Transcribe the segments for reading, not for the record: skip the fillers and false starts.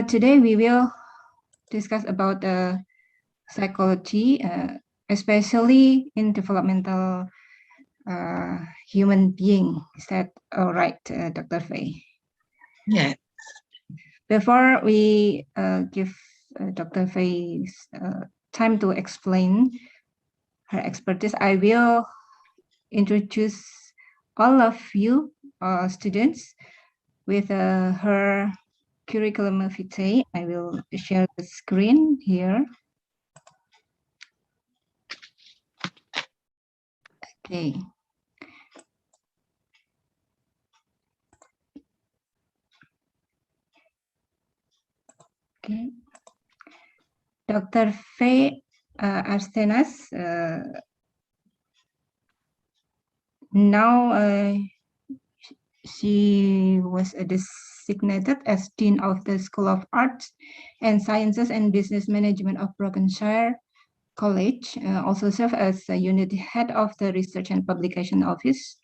Today we will discuss about psychology, especially in developmental human being. Is that all right, Dr. Faye? Yeah. Before we give Dr. Faye time to explain her expertise, I will introduce all of you students with her curriculum vitae. I will share the screen here. Okay. Okay. Dr. Faye Arcenas, now she was designated as Dean of the School of Arts and Sciences and Business Management of Brokenshire College, also served as a unit head of the Research and Publication Office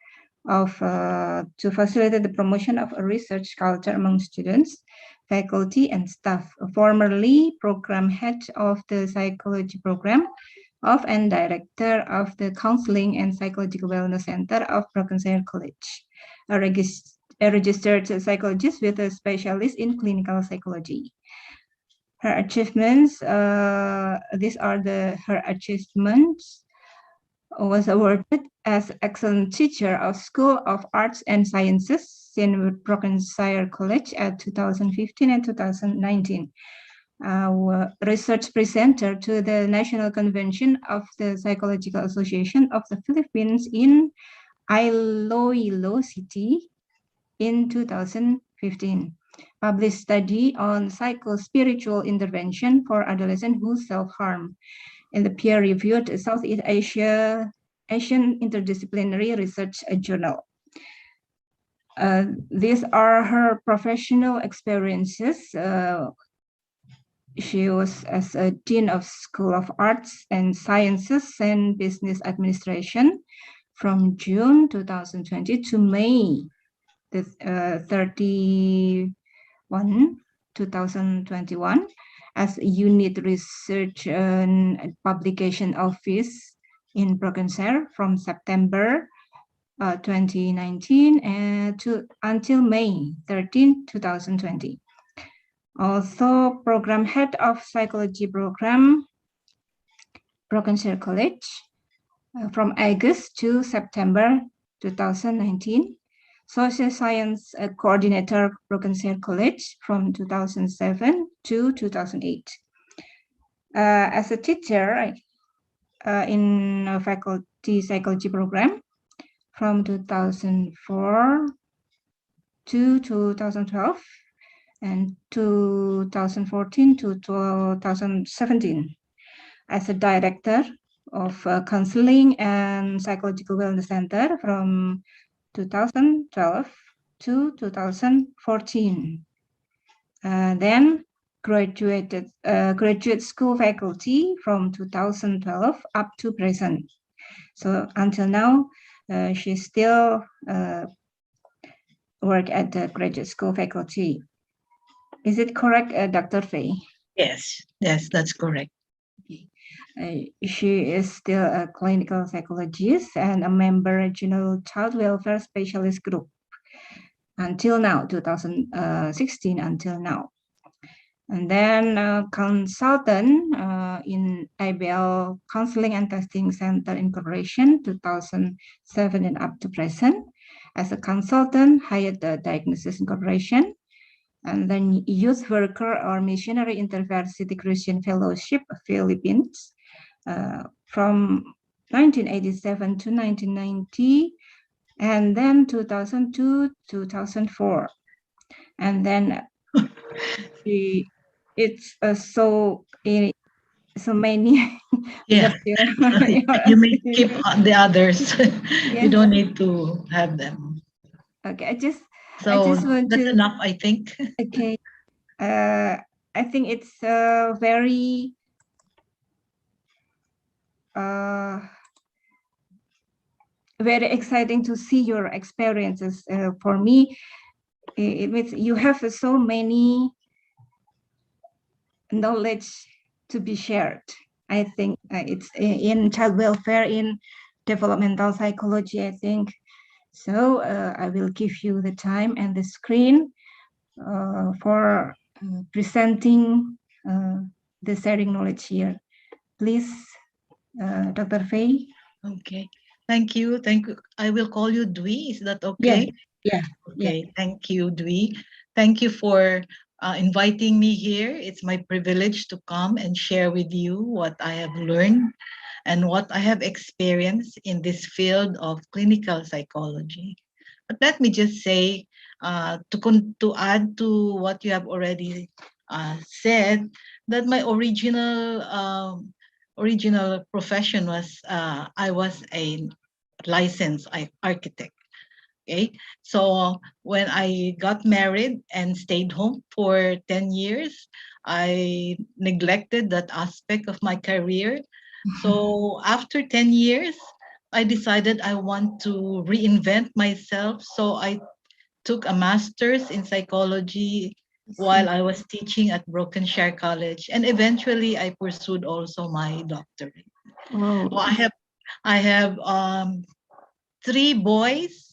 to facilitate the promotion of a research culture among students, faculty, and staff. Formerly program head of the psychology program of and director of the Counseling and Psychological Wellness Center of Brokenshire College, a registered psychologist with a specialist in clinical psychology. Her achievements, these are her achievements, was awarded as excellent teacher of School of Arts and Sciences in Brokenshire College at 2015 and 2019. Research presenter to the National Convention of the Psychological Association of the Philippines in Iloilo City in 2015. Published study on psycho-spiritual intervention for adolescents who self-harm in the peer-reviewed Southeast Asian Interdisciplinary Research Journal. These are her professional experiences. She was as a Dean of School of Arts and Sciences and Business Administration from June 2020 to May 31, 2021 as Unit Research and Publication Office in Brokenshire from September 2019 until May 13, 2020. Also program head of psychology program, Brokenshire College from August to September 2019. Social Science Coordinator, Brokenshire College from 2007 to 2008. As a teacher in a faculty psychology program from 2004 to 2012 and 2014 to 2017. As a director of Counseling and Psychological Wellness Center from 2012 to 2014. Then graduate school faculty from 2012 up to present. So until now, she still work at the graduate school faculty. Is it correct, Dr. Faye? Yes, that's correct. She is still a clinical psychologist and a member regional child welfare specialist group until now, 2016 until now. And then consultant in IBL Counseling and Testing Center Incorporation, 2007 and up to present. As a consultant, hired the Diagnosis Incorporation, and then youth worker or missionary intervarsity Christian fellowship Philippines from 1987 to 1990, and then 2002 2004, and then it's so many. Yeah, you may keep the others. Yes. You don't need to have them. Okay, I just want that's enough, I think. Okay, I think it's very very exciting to see your experiences. For me, it means you have so many knowledge to be shared. I think it's in child welfare, in developmental psychology, I think. So I will give you the time and the screen for presenting the sharing knowledge here. Please, Dr. Faye. Okay. Thank you. Thank you. I will call you Dwi. Is that okay? Yeah. Okay. Yeah. Thank you, Dwi. Thank you for inviting me here. It's my privilege to come and share with you what I have learned and what I have experienced in this field of clinical psychology. But let me just say, to add to what you have already said, that my original profession was I was a licensed architect. Okay, so when I got married and stayed home for 10 years, I neglected that aspect of my career. So after 10 years, I decided I want to reinvent myself. So I took a master's in psychology while I was teaching at Brokenshire College, and eventually I pursued also my doctorate. Oh, Oh, I have three boys,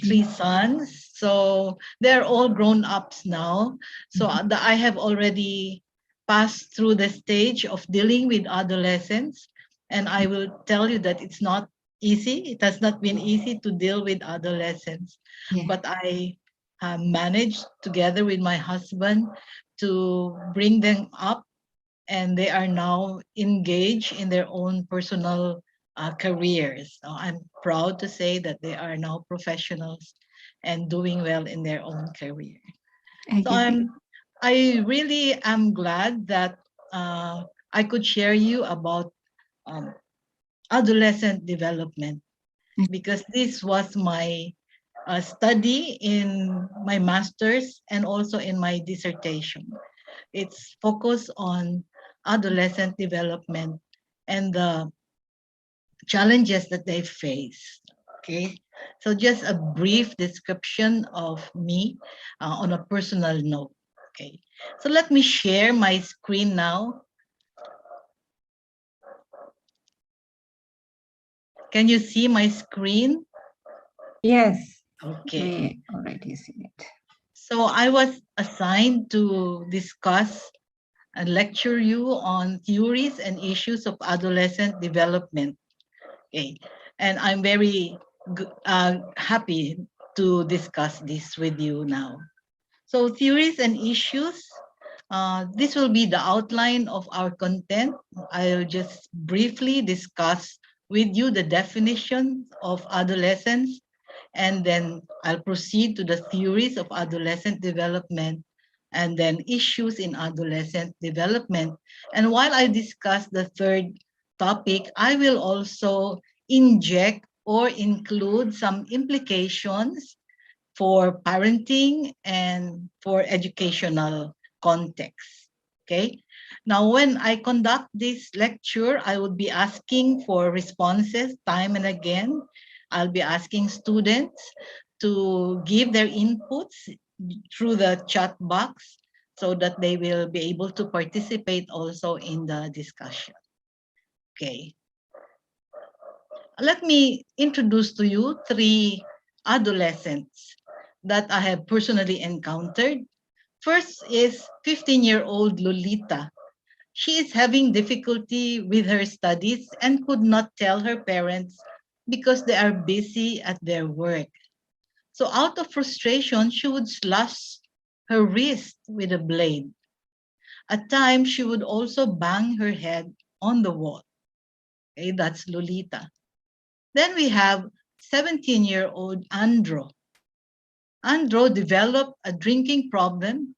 three sons. So they're all grown ups now. So I have already passed through the stage of dealing with adolescents. And I will tell you that it's not easy. It has not been easy to deal with adolescents. yeah. But I managed together with my husband to bring them up, and they are now engaged in their own personal careers. So I'm proud to say that they are now professionals and doing well in their own career. So I really am glad that I could share you about um, adolescent development, because this was my study in my master's and also in my dissertation. It's focused on adolescent development and the challenges that they face. Okay, so just a brief description of me on a personal note. Okay, so let me share my screen now. Can you see my screen? Yes. Okay. We already see it. So I was assigned to discuss and lecture you on theories and issues of adolescent development. Okay, and I'm very happy to discuss this with you now. So theories and issues, this will be the outline of our content. I'll just briefly discuss with you the definition of adolescence, and then I'll proceed to the theories of adolescent development, and then issues in adolescent development. And while I discuss the third topic, I will also inject or include some implications for parenting and for educational context. Okay. Now, when I conduct this lecture, I would be asking for responses time and again. I'll be asking students to give their inputs through the chat box so that they will be able to participate also in the discussion. Okay. Let me introduce to you three adolescents that I have personally encountered. First is 15-year-old Lolita. She is having difficulty with her studies and could not tell her parents because they are busy at their work. So out of frustration, she would slash her wrist with a blade. At times, she would also bang her head on the wall. Okay, that's Lolita. Then we have 17-year-old Andro. Andro developed a drinking problem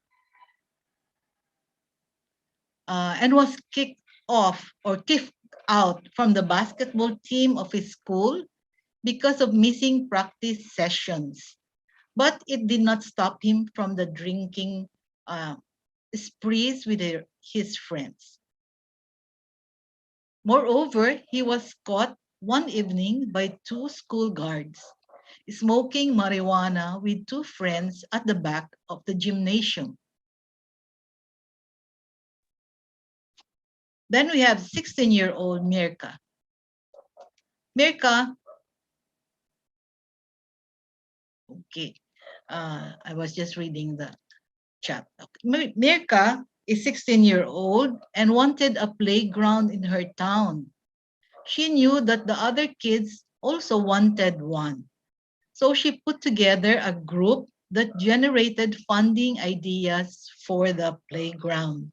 and was kicked out from the basketball team of his school because of missing practice sessions. But it did not stop him from the drinking sprees with his friends. Moreover, he was caught one evening by two school guards smoking marijuana with two friends at the back of the gymnasium. Then we have 16-year-old Mirka. Mirka, okay, I was just reading the chat. Okay. Mirka is 16-year-old and wanted a playground in her town. She knew that the other kids also wanted one. So she put together a group that generated funding ideas for the playground.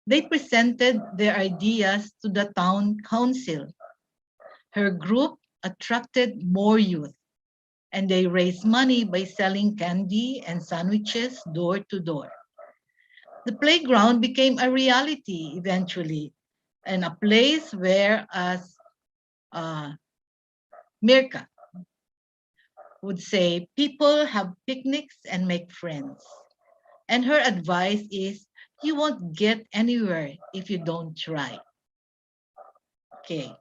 They presented their ideas to the town council. Her group attracted more youth, and they raised money by selling candy and sandwiches door to door. The playground became a reality eventually, and a place where, as Mirka would say, people have picnics and make friends. And her advice is, you won't get anywhere if you don't try. Okay.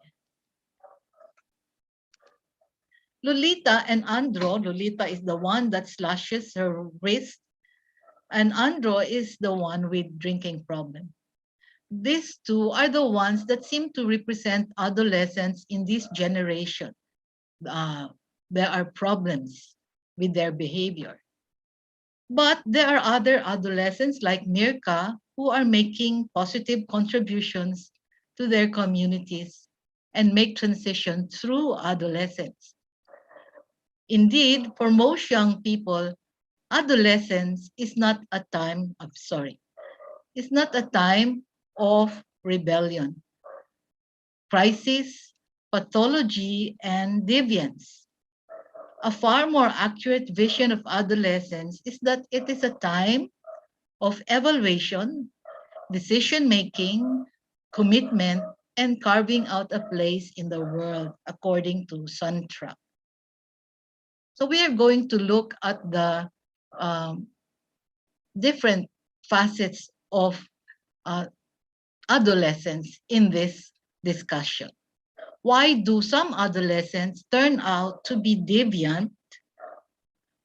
Lolita and Andro, Lolita is the one that slashes her wrist, and Andro is the one with drinking problem. These two are the ones that seem to represent adolescents in this generation. There are problems with their behavior. But there are other adolescents like Mirka who are making positive contributions to their communities and make transition through adolescence. Indeed, for most young people, adolescence is not a time of it's not a time of rebellion, crisis, pathology, and deviance. A far more accurate vision of adolescence is that it is a time of evaluation, decision making, commitment, and carving out a place in the world, according to Suntra. So we are going to look at the different facets of adolescence in this discussion. Why do some adolescents turn out to be deviant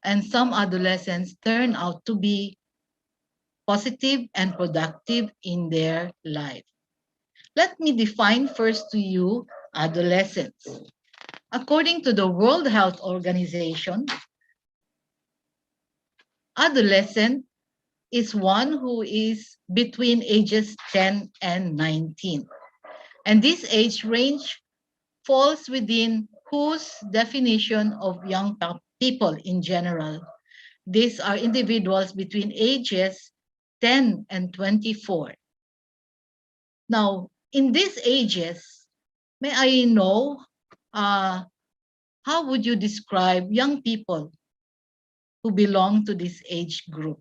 and some adolescents turn out to be positive and productive in their life? Let me define first to you adolescence. According to the World Health Organization, adolescent is one who is between ages 10 and 19. And this age range falls within whose definition of young people in general. These are individuals between ages 10 and 24. Now, in these ages, may I know how would you describe young people who belong to this age group?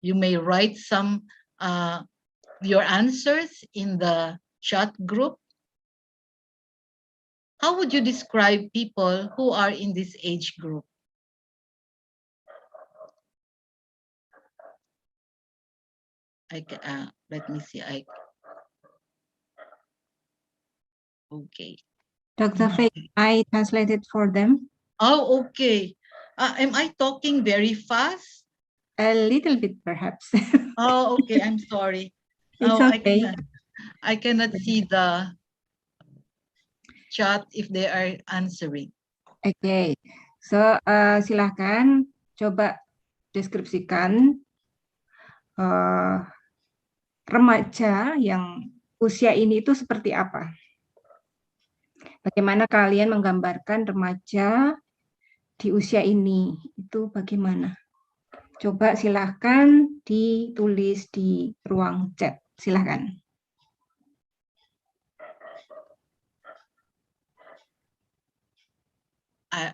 You may write some your answers in the chat group. How would you describe people who are in this age group? Let me see. Okay. Dr. Faye, I translated for them. Oh, okay. Am I talking very fast? A little bit, perhaps. Oh, okay. I'm sorry. It's okay. I cannot see the chat if they are answering. Okay. So, silahkan coba deskripsikan remaja yang usia ini itu seperti apa. Bagaimana kalian menggambarkan remaja di usia ini, itu bagaimana? Coba silahkan ditulis di ruang chat, silahkan.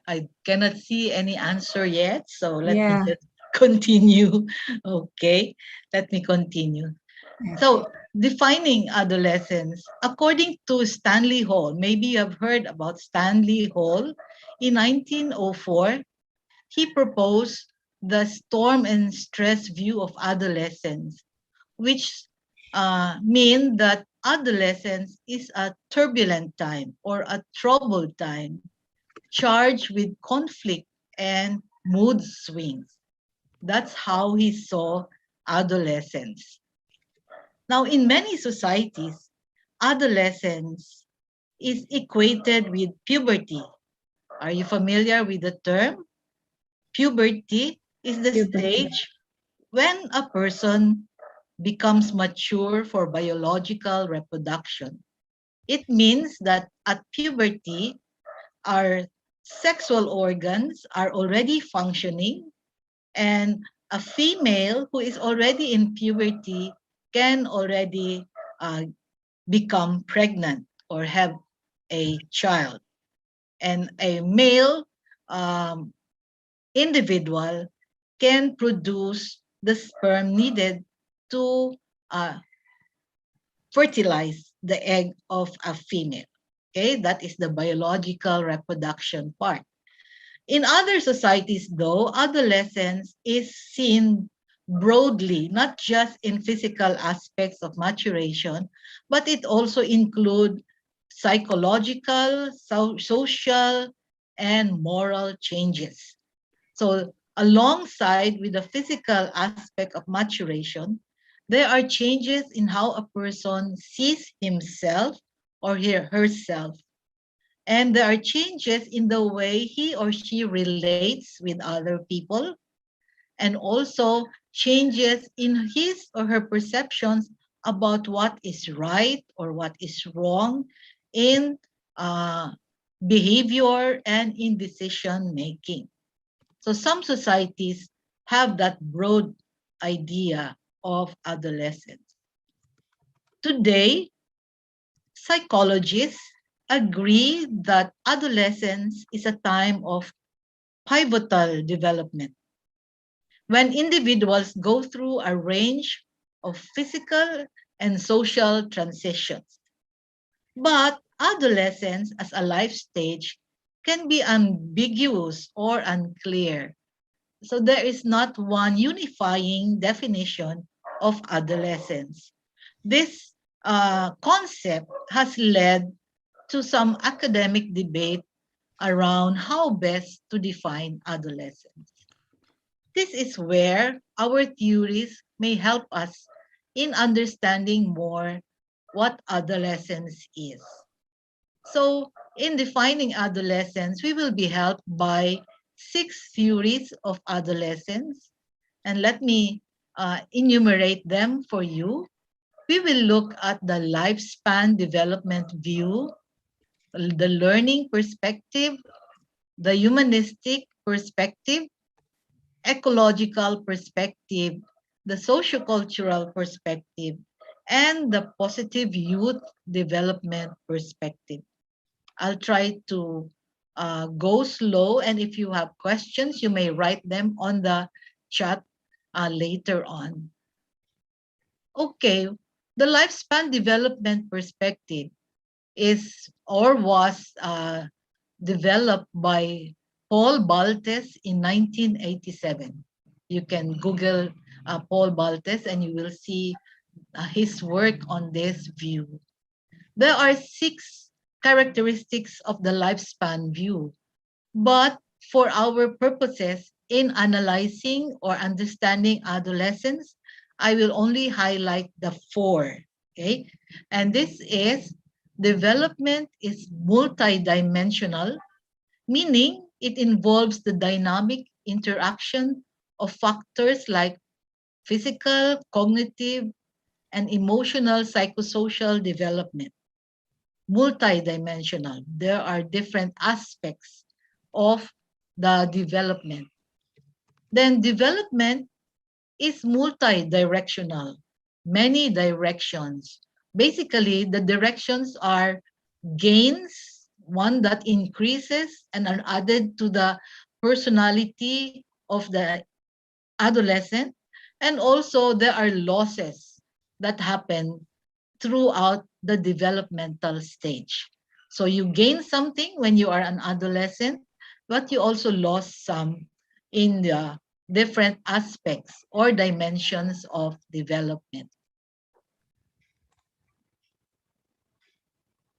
I cannot see any answer yet, so let me just continue. Okay, let me continue. Okay. So, defining adolescence, according to Stanley Hall, maybe you have heard about Stanley Hall. In 1904, he proposed the storm and stress view of adolescence, which mean that adolescence is a turbulent time or a troubled time, charged with conflict and mood swings. That's how he saw adolescence. Now, in many societies, adolescence is equated with puberty. Are you familiar with the term? Puberty is the Puberty. stage when a person becomes mature for biological reproduction. It means that at puberty, our sexual organs are already functioning, and a female who is already in puberty can already become pregnant or have a child. And a male um, individual can produce the sperm needed to uh, fertilize the egg of a female. Okay, that is the biological reproduction part. In other societies, though, adolescence is seen broadly, not just in physical aspects of maturation, but it also includes psychological, social, and moral changes. So alongside with the physical aspect of maturation, there are changes in how a person sees himself or herself. And there are changes in the way he or she relates with other people, and also changes in his or her perceptions about what is right or what is wrong in uh, behavior and in decision making. So some societies have that broad idea of adolescence. Today, psychologists agree that adolescence is a time of pivotal development when individuals go through a range of physical and social transitions. But adolescence as a life stage can be ambiguous or unclear. So there is not one unifying definition of adolescence. This concept has led to some academic debate around how best to define adolescence. This is where our theories may help us in understanding more what adolescence is. So, in defining adolescence, we will be helped by 6 theories of adolescence. And let me enumerate them for you. We will look at the lifespan development view, the learning perspective, the humanistic perspective, ecological perspective, the sociocultural perspective, and the positive youth development perspective. I'll try to go slow, and if you have questions, you may write them on the chat later on. Okay, the lifespan development perspective is or was developed by Paul Baltes in 1987. You can Google Paul Baltes and you will see his work on this view. There are 6 characteristics of the lifespan view, but for our purposes in analyzing or understanding adolescence, I will only highlight the 4. Okay, and this is development is multidimensional, meaning it involves the dynamic interaction of factors like physical, cognitive, and emotional psychosocial development. Multidimensional. There are different aspects of the development. Then development is multi-directional, many directions. Basically, the directions are gains, one that increases and are added to the personality of the adolescent. And also there are losses that happen throughout the developmental stage. So you gain something when you are an adolescent, but you also lost some in the different aspects or dimensions of development.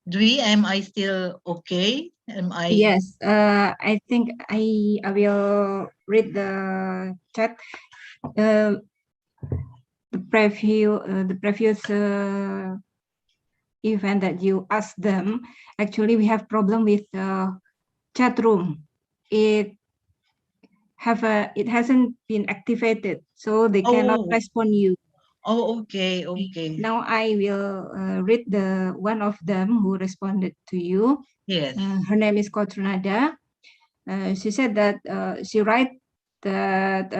Dwi, am I still okay? Am I? Yes, I think I will read the chat. The previous event that you ask them, actually we have problem with the chat room. It hasn't been activated, so they cannot Oh, respond you. oh, okay, okay. Now I will read the one of them who responded to you. Yes. Her name is Kotranada. She said that she write that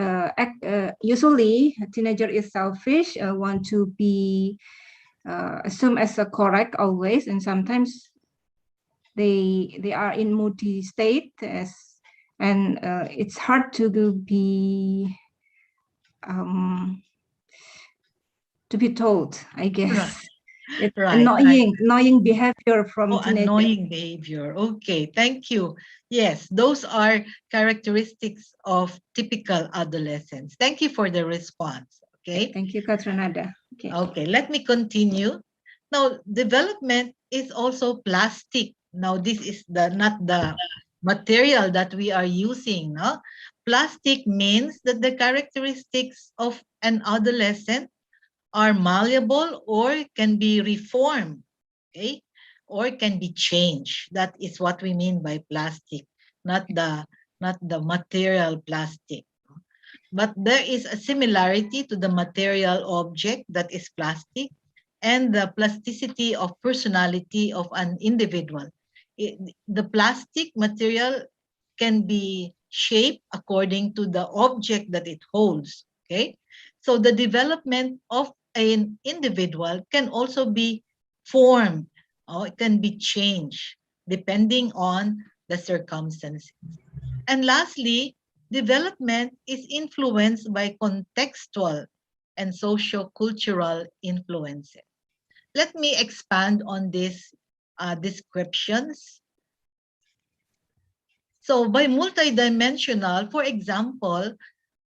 usually a teenager is selfish, want to be assumed as a correct always, and sometimes they are in moody state and it's hard to be um, told, I Right, guess. It's right, right. annoying behavior from Oh, teenagers. annoying behavior. Okay, thank you. Yes, those are characteristics of typical adolescence. Thank you for the response. Okay, Okay. thank you, Katranada. Okay. Okay, let me continue. Now, development is also plastic. Now, this is the not the material that we are using. No? Plastic means that the characteristics of an adolescent are malleable or can be reformed, okay, or can be changed. That is what we mean by plastic, not the material plastic. But there is a similarity to the material object that is plastic and the plasticity of personality of an individual. The plastic material can be shaped according to the object that it holds. Okay. So the development of an individual can also be formed or it can be changed depending on the circumstances. And lastly, development is influenced by contextual and socio-cultural influences. Let me expand on these descriptions. So by multidimensional, for example,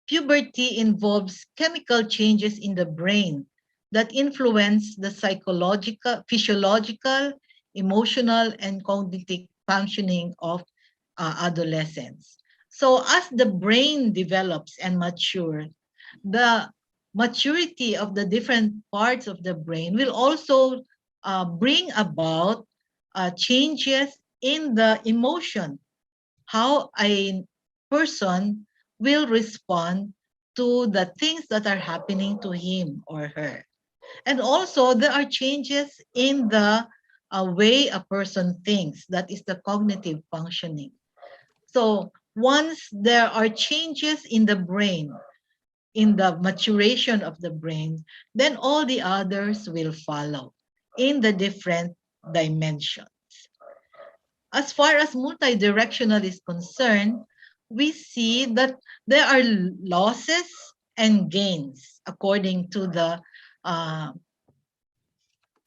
puberty involves chemical changes in the brain that influence the psychological, physiological, emotional, and cognitive functioning of adolescents. So as the brain develops and matures, the maturity of the different parts of the brain will also bring about changes in the emotion, how a person will respond to the things that are happening to him or her. And also, there are changes in the way a person thinks. That is the cognitive functioning. So, once there are changes in the brain, in the maturation of the brain, then all the others will follow in the different dimensions. As far as multidirectional is concerned, we see that there are losses and gains uh,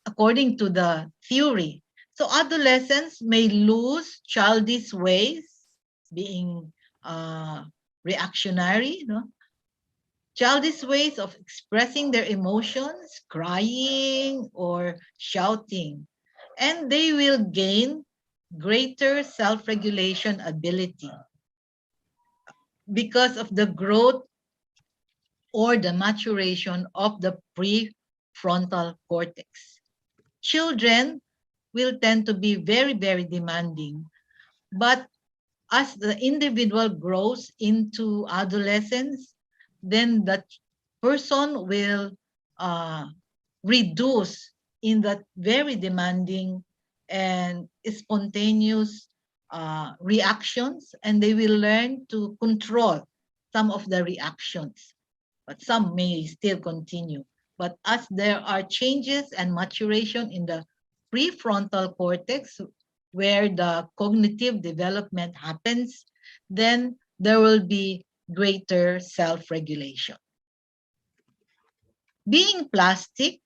according to the theory. So adolescents may lose childish ways, being reactionary, no? Childish ways of expressing their emotions, crying or shouting, and they will gain greater self-regulation ability because of the growth or the maturation of the prefrontal cortex. Children will tend to be very, very demanding, but as the individual grows into adolescence, then that person will uh, reduce in that very demanding and spontaneous reactions, and they will learn to control some of the reactions, but some may still continue. But as there are changes and maturation in the prefrontal cortex, where the cognitive development happens, then there will be greater self-regulation. Being plastic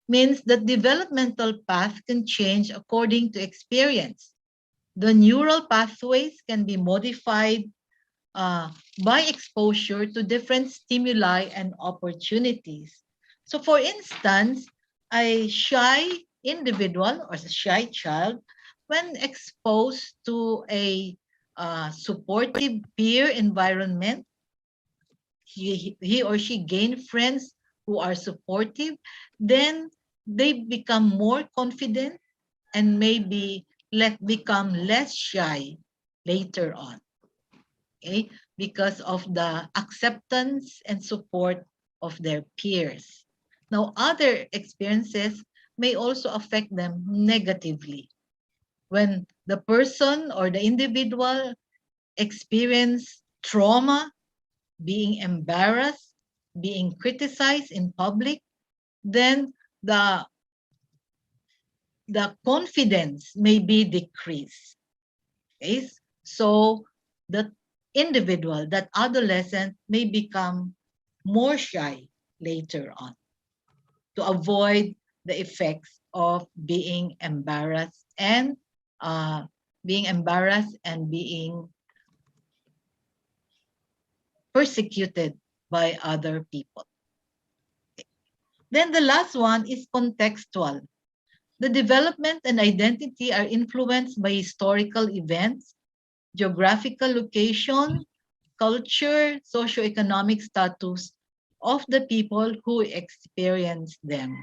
means that developmental path can change according to experience. The neural pathways can be modified by exposure to different stimuli and opportunities. So for instance, a shy individual or a shy child, when exposed to a supportive peer environment, he or she gain friends who are supportive, then they become more confident and maybe become less shy later on, okay, because of the acceptance and support of their peers. Now, other experiences may also affect them negatively. When the person or the individual experience trauma, being embarrassed, being criticized in public, then the the confidence may be decreased. Okay? So the individual, that adolescent, may become more shy later on to avoid the effects of uh, being embarrassed and being persecuted by other people. Then the last one is contextual. The development and identity are influenced by historical events, geographical location, culture, socioeconomic status of the people who experience them.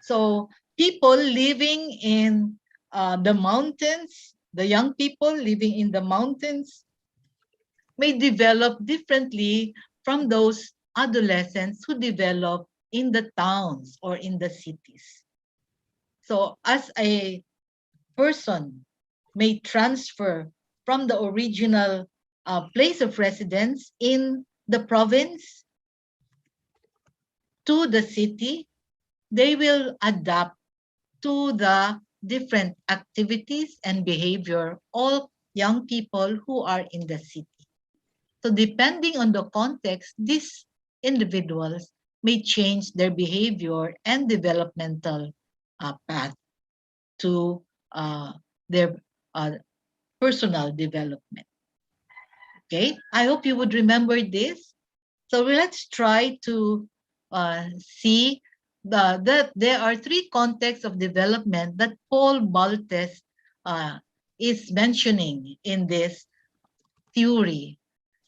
So people living in the mountains, the young people living in the mountains may develop differently from those adolescents who develop in the towns or in the cities. So as a person may transfer from the original place of residence in the province to the city, they will adapt to the different activities and behavior all young people who are in the city. So depending on the context, these individuals may change their behavior and developmental path to their uh, personal development. Okay, I hope you would remember this. So let's try to see that there are three contexts of development that Paul Baltes is mentioning in this theory.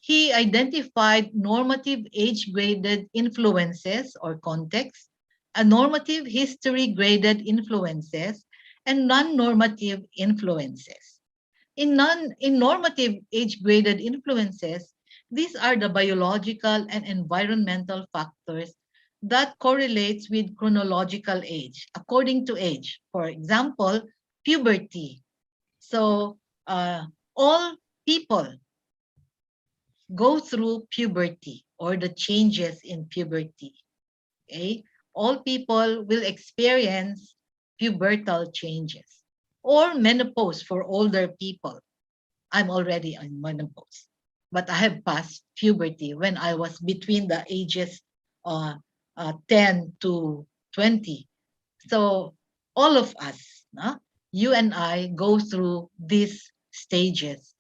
He identified normative age-graded influences or contexts, a normative history-graded influences, and non-normative influences. In normative age-graded influences, these are the biological and environmental factors that correlates with chronological age, according to age. For example, puberty. So all people go through puberty or the changes in puberty. Okay? All people will experience pubertal changes or menopause for older people. I'm already on menopause, but I have passed puberty when I was between the ages uh, 10 to 20. So all of us, you and I, go through these stages.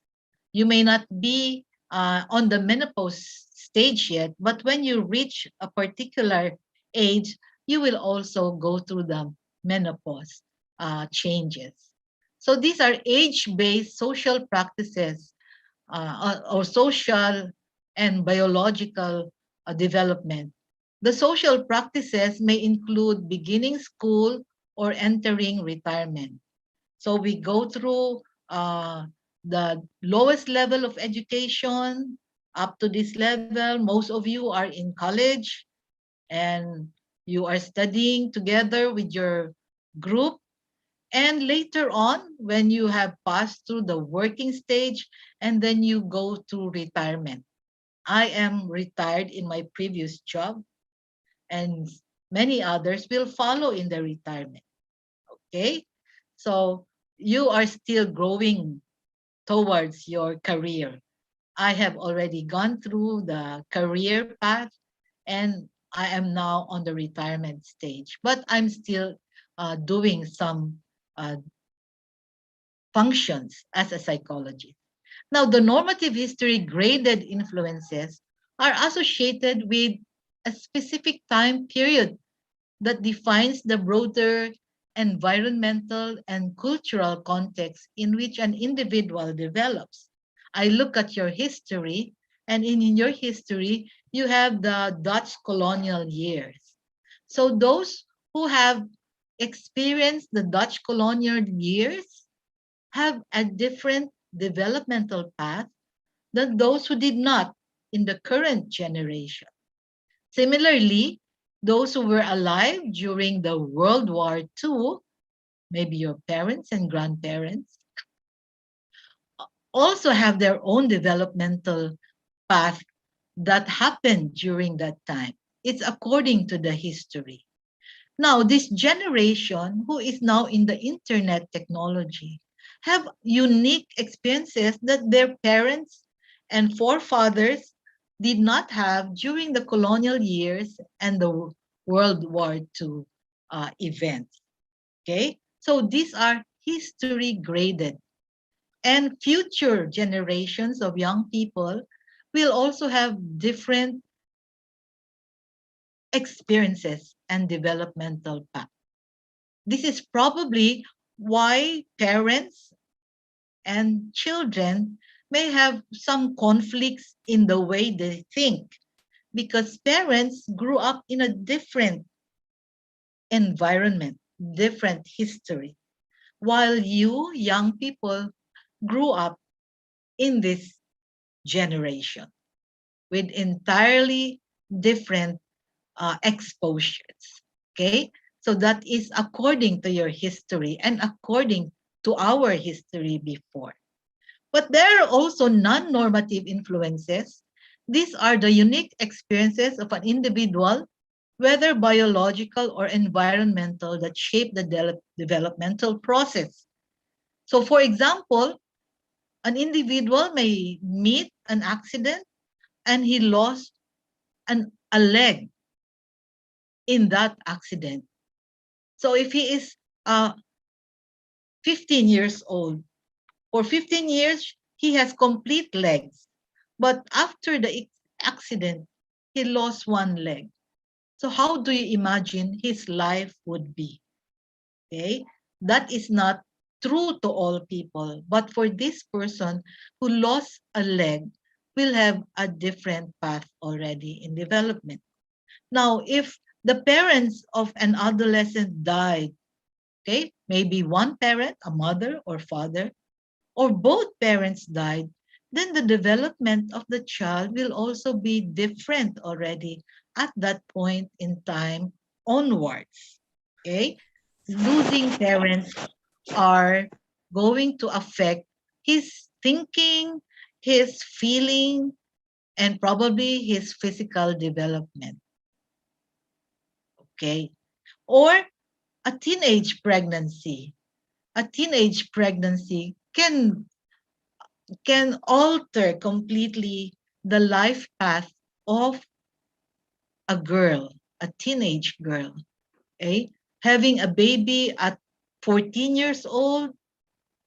You may not be on the menopause stage yet, but when you reach a particular age, you will also go through the menopause changes. So these are age-based social practices or social and biological development. The social practices may include beginning school or entering retirement. So we go through the lowest level of education up to this level. Most of you are in college and you are studying together with your group. And later on, when you have passed through the working stage, and then you go to retirement. I am retired in my previous job, and many others will follow in the retirement. Okay? So you are still growing towards your career. I have already gone through the career path and I am now on the retirement stage, but I'm still doing some uh, functions as a psychologist. Now, the normative history graded influences are associated with a specific time period that defines the broader environmental and cultural context in which an individual develops. I look at your history, and in your history, you have the Dutch colonial years. So those who have experienced the Dutch colonial years have a different developmental path than those who did not in the current generation. Similarly, those who were alive during the World War II, maybe your parents and grandparents, also have their own developmental path that happened during that time. It's according to the history. Now, this generation who is now in the internet technology have unique experiences that their parents and forefathers did not have during the colonial years and the World War II events. Okay, so these are history graded, and future generations of young people will also have different experiences and developmental paths. This is probably why parents and children may have some conflicts in the way they think, because parents grew up in a different environment, different history, while you, young people, grew up in this generation with entirely different exposures. Okay, so that is according to your history and according to our history before. But there are also non-normative influences. These are the unique experiences of an individual, whether biological or environmental, that shape the developmental process. So for example, an individual may meet an accident and he lost a leg in that accident. So if he is 15 years old, for 15 years, he has complete legs. But after the accident, he lost one leg. So how do you imagine his life would be? Okay, that is not true to all people. But for this person who lost a leg, will have a different path already in development. Now, if the parents of an adolescent died, okay, maybe one parent, a mother or father, or both parents died, then the development of the child will also be different already at that point in time onwards. Okay? Losing parents are going to affect his thinking, his feeling, and probably his physical development. Okay? Or a teenage pregnancy. A teenage pregnancy can alter completely the life path of a girl, a teenage girl. Okay? Having a baby at 14 years old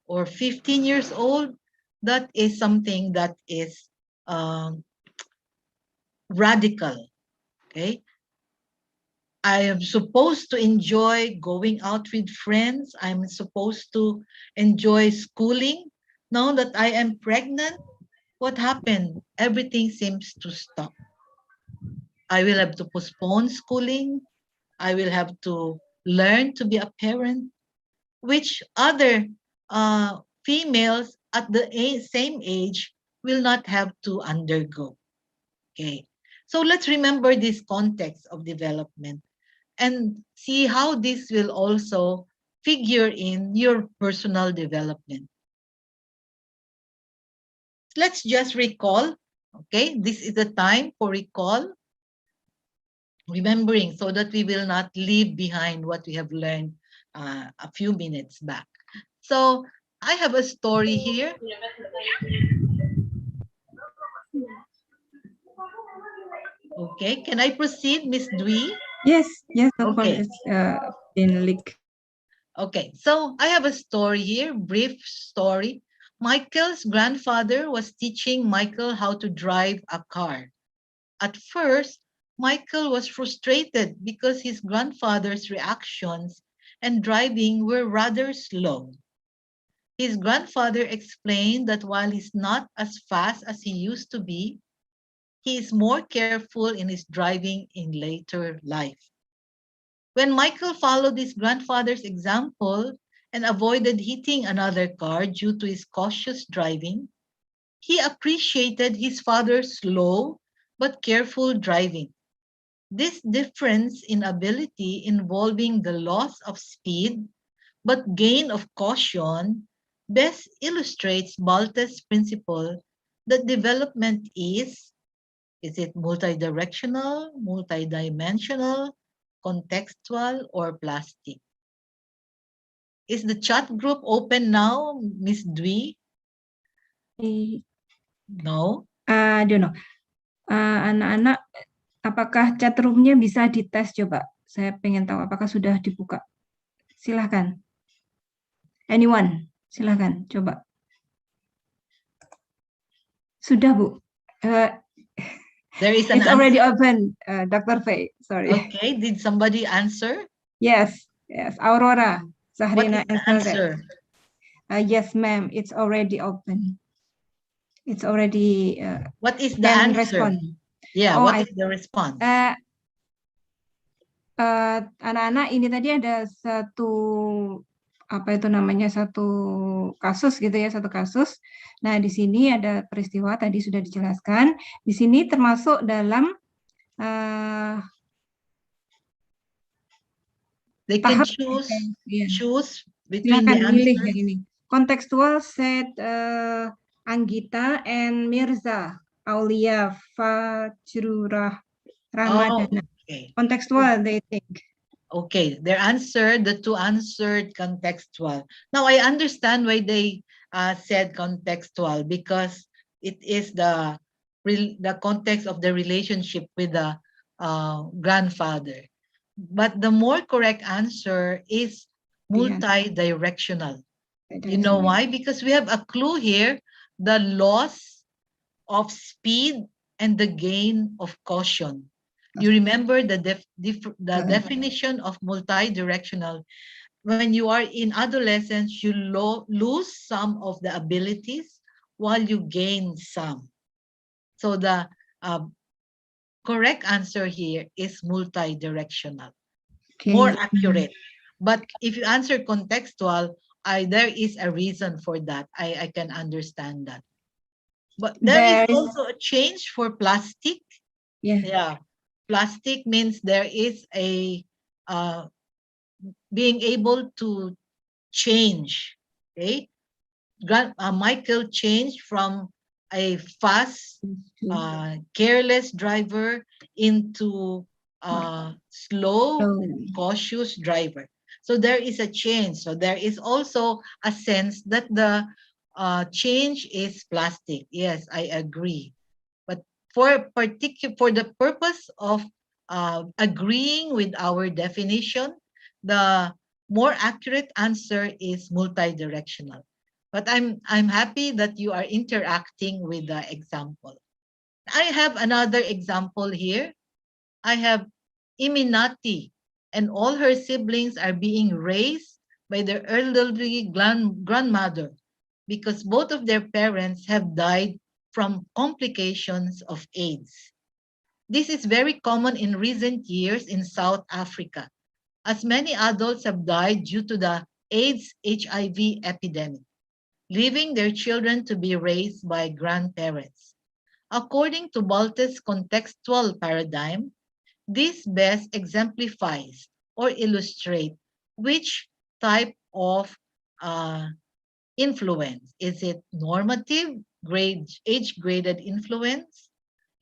or 15 years old, that is something that is radical. Okay? I am supposed to enjoy going out with friends. I'm supposed to enjoy schooling. Now that I am pregnant, what happened? Everything seems to stop. I will have to postpone schooling. I will have to learn to be a parent, which other females at the same age will not have to undergo. Okay. So let's remember this context of development and see how this will also figure in your personal development. Let's just recall. Okay, this is the time for recall, remembering, so that we will not leave behind what we have learned a few minutes back. So I have a story here. Okay, can I proceed, Miss Dwi? Yes, yes, of course, Okay. it's been leaked. Okay, so I have a story here, brief story. Michael's grandfather was teaching Michael how to drive a car. At first, Michael was frustrated because his grandfather's reactions and driving were rather slow. His grandfather explained that while he's not as fast as he used to be, he is more careful in his driving in later life. When Michael followed his grandfather's example and avoided hitting another car due to his cautious driving, he appreciated his father's slow but careful driving. This difference in ability involving the loss of speed but gain of caution best illustrates Balte's principle that development is it multidirectional, multidimensional, contextual, or plastic? Is the chat group open now, Miss Dwi? No? I don't know. Anak-anak, apakah chat room-nya bisa dites coba? Saya pengen tahu apakah sudah dibuka. Silahkan. Anyone? Silahkan, coba. Sudah, Bu. There is an It's already open, Dr. Faye. Sorry. Okay, did somebody answer? Yes, Aurora. What Sahrina is the answered. answer? Yes, ma'am. It's already open. It's already. What is the Can answer? respond. Yeah, Oh, what is the response? Anak-anak, ini tadi ada satu kasus gitu ya, satu kasus. Nah, di sini ada peristiwa tadi sudah dijelaskan. Di sini termasuk dalam They can tahap choose between the milih answers. yang ini. Contextual said Anggita and Mirza Aulia Fajrurah Ramadana. Okay. Contextual, they think. Okay, their answer, the two answered contextual. Now I understand why they said contextual, because it is the context of the relationship with the grandfather. But the more correct answer is multi-directional. You know why? Because we have a clue here, the loss of speed and the gain of caution. You remember the definition of multi-directional. When you are in adolescence, you lose some of the abilities while you gain some. So the correct answer here is multi-directional, more accurate. But if you answer contextual, there is a reason for that. I can understand that. But there is also a change for plastic. Yeah. Plastic means there is a being able to change. Okay. Michael changed from a fast, careless driver into a slow, cautious driver. So there is a change. So there is also a sense that the change is plastic. Yes, I agree. But for the purpose of agreeing with our definition, the more accurate answer is multidirectional. But I'm happy that you are interacting with the example. I have another example here. I have Iminati and all her siblings are being raised by their elderly grandmother because both of their parents have died from complications of AIDS. This is very common in recent years in South Africa, as many adults have died due to the AIDS HIV epidemic, leaving their children to be raised by grandparents. According to Balte's contextual paradigm, this best exemplifies or illustrates which type of influence. Is it normative, age-graded influence?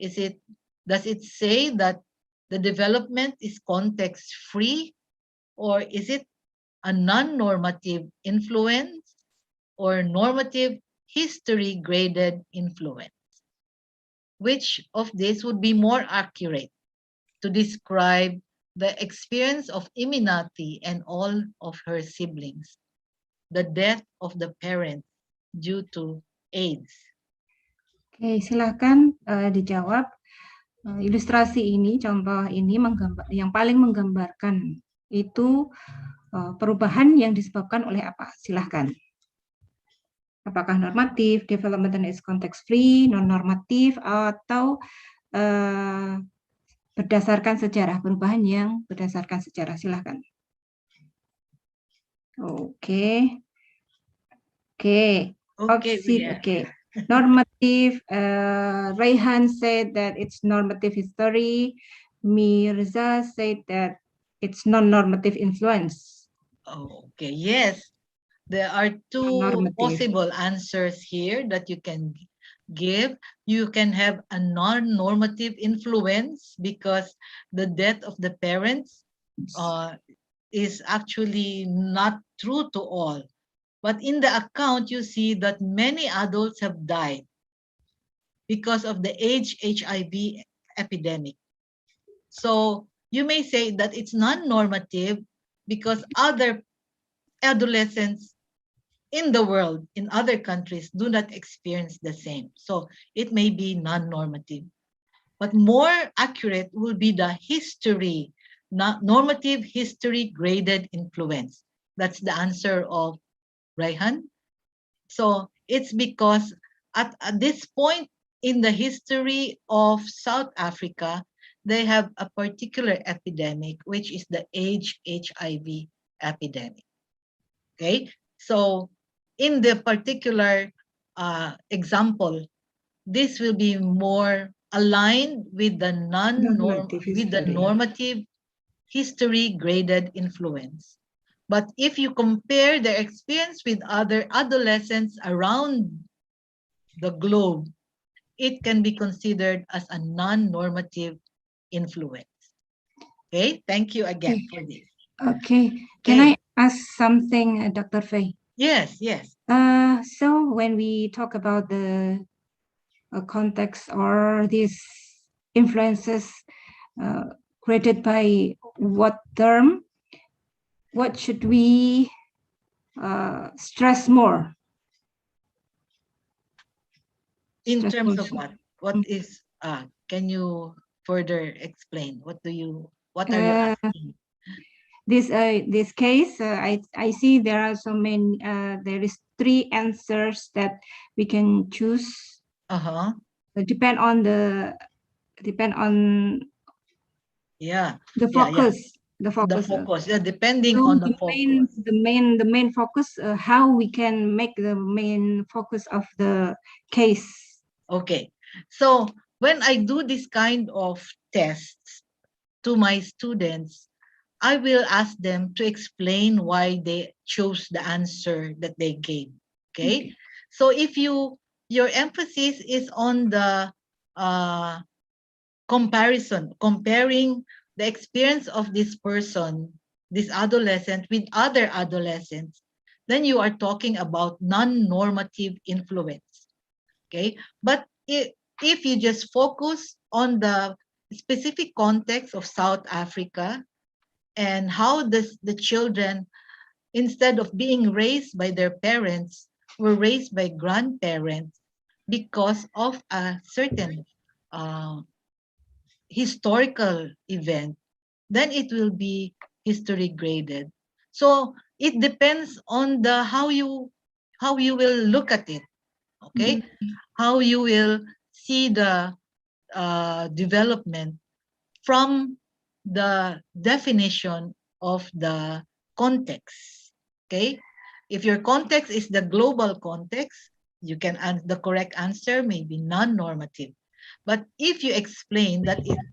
Does it say that the development is context-free, or is it a non-normative influence or normative history-graded influence? Which of these would be more accurate to describe the experience of Iminati and all of her siblings, the death of the parents due to AIDS? Oke, silakan dijawab. Ilustrasi ini, contoh ini yang paling menggambarkan itu perubahan yang disebabkan oleh apa? Silahkan. Apakah normatif, development is context free, non normatif, atau berdasarkan sejarah, perubahan yang berdasarkan sejarah. Silahkan. Oke. Okay. Normative. Rayhan said that it's normative history. Mirza said that it's non-normative influence. Okay, yes. There are two possible answers here that you can give. You can have a non-normative influence because the death of the parents is actually not true to all. But in the account, you see that many adults have died because of the HIV epidemic. So you may say that it's non-normative because other adolescents in the world, in other countries, do not experience the same. So it may be non-normative. But more accurate will be the history, not normative history graded influence. That's the answer of Rayhan. So it's because at this point in the history of South Africa, they have a particular epidemic, which is the HIV epidemic. Okay, so in the particular example, this will be more aligned with the normative history graded influence. But if you compare their experience with other adolescents around the globe, it can be considered as a non-normative influence. Okay, thank you again for this. Okay, can I ask something, Dr. Fei? Yes. So when we talk about the context or these influences created by what term, what should we stress more? In terms of what is, can you further explain? What are you asking? This case, I see there are so many, there is 3 answers that we can choose. Depend on the focus. The focus. Yeah, depending on the focus. The main focus, how we can make the main focus of the case. Okay, so when I do this kind of tests to my students, I will ask them to explain why they chose the answer that they gave. Okay. So if your emphasis is on the comparing the experience of this person, this adolescent, with other adolescents, then you are talking about non-normative influence. Okay, but if you just focus on the specific context of South Africa and how the children, instead of being raised by their parents, were raised by grandparents because of a certain historical event, then it will be history graded. So it depends on the how you will look at it. Okay, how you will see the development from the definition of the context. Okay, if your context is the global context, you can the correct answer may be non-normative. But if you explain that it's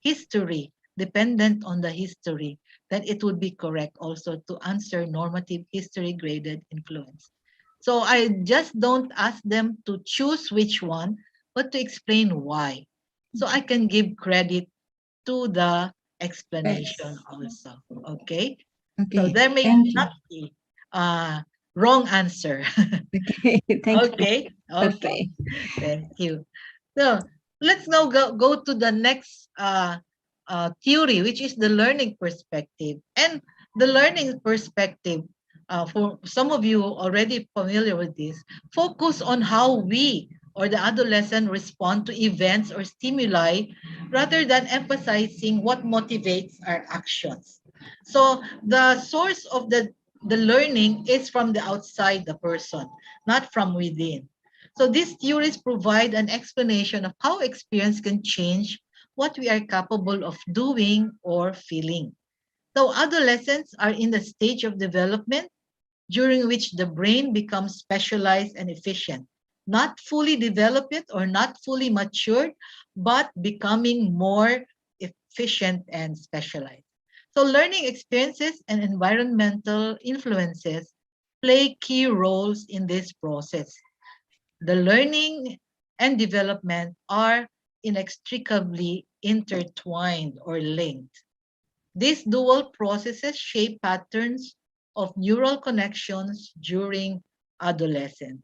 history, dependent on the history, then it would be correct also to answer normative history graded influence. So I just don't ask them to choose which one, but to explain why. So I can give credit to the explanation also. Okay? So there may not be a wrong answer. Okay, Thank you. So let's now go to the next theory, which is the learning perspective. And the learning perspective, for some of you already familiar with this, focus on how we or the adolescent respond to events or stimuli rather than emphasizing what motivates our actions. So the source of the learning is from the outside the person, not from within. So these theories provide an explanation of how experience can change what we are capable of doing or feeling. So adolescents are in the stage of development during which the brain becomes specialized and efficient, not fully developed or not fully matured, but becoming more efficient and specialized. So learning experiences and environmental influences play key roles in this process. The learning and development are inextricably intertwined or linked. These dual processes shape patterns of neural connections during adolescence.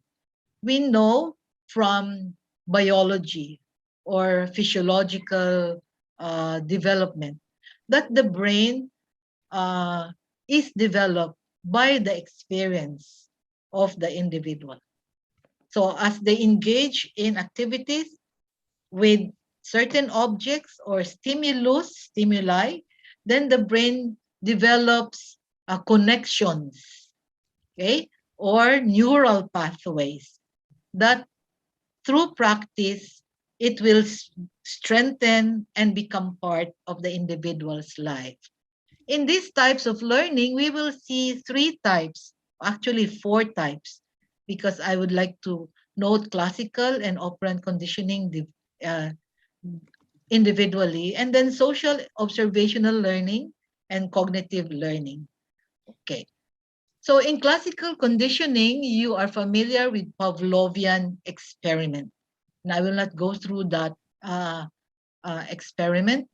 We know from biology or physiological development that the brain uh, is developed by the experience of the individual. So as they engage in activities with certain objects or stimuli, then the brain develops connections, okay, or neural pathways that through practice, it will strengthen and become part of the individual's life. In these types of learning, we will see three types, actually four types, because I would like to note classical and operant conditioning uh, individually, and then social observational learning and cognitive learning. Okay. So in classical conditioning, you are familiar with Pavlovian experiment. And I will not go through that uh, experiment.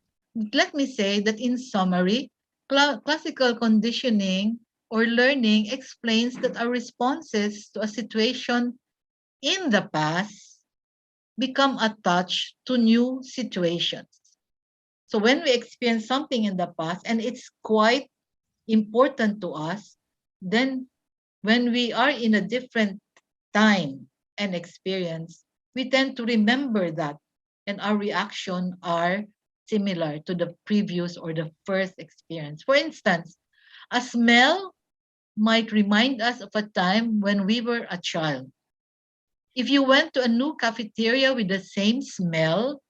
Let me say that in summary, classical conditioning or learning explains that our responses to a situation in the past become attached to new situations. So when we experience something in the past and it's quite important to us, then when we are in a different time and experience, we tend to remember that and our reaction are similar to the previous or the first experience. For instance, a smell might remind us of a time when we were a child. If you went to a new cafeteria with the same smell,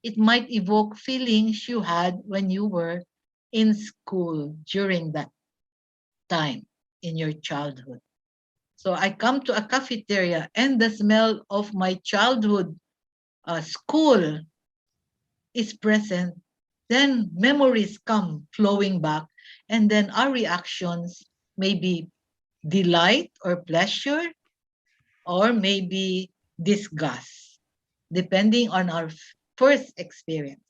it might evoke feelings you had when you were in school during that time in your childhood. So I come to a cafeteria and the smell of my childhood school is present, then memories come flowing back, and then our reactions may be delight or pleasure, or maybe disgust, depending on our first experience.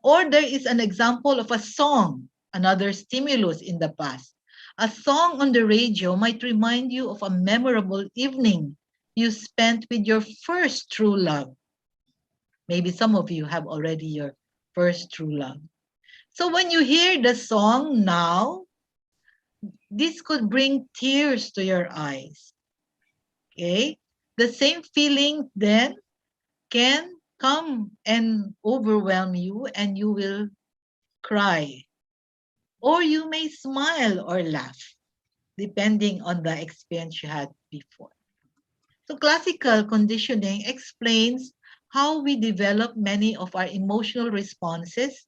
Or there is an example of a song, another stimulus in the past. A song on the radio might remind you of a memorable evening you spent with your first true love. Maybe some of you have already your first true love. So when you hear the song now, this could bring tears to your eyes. Okay? The same feeling then can come and overwhelm you and you will cry. Or you may smile or laugh, depending on the experience you had before. So classical conditioning explains how we develop many of our emotional responses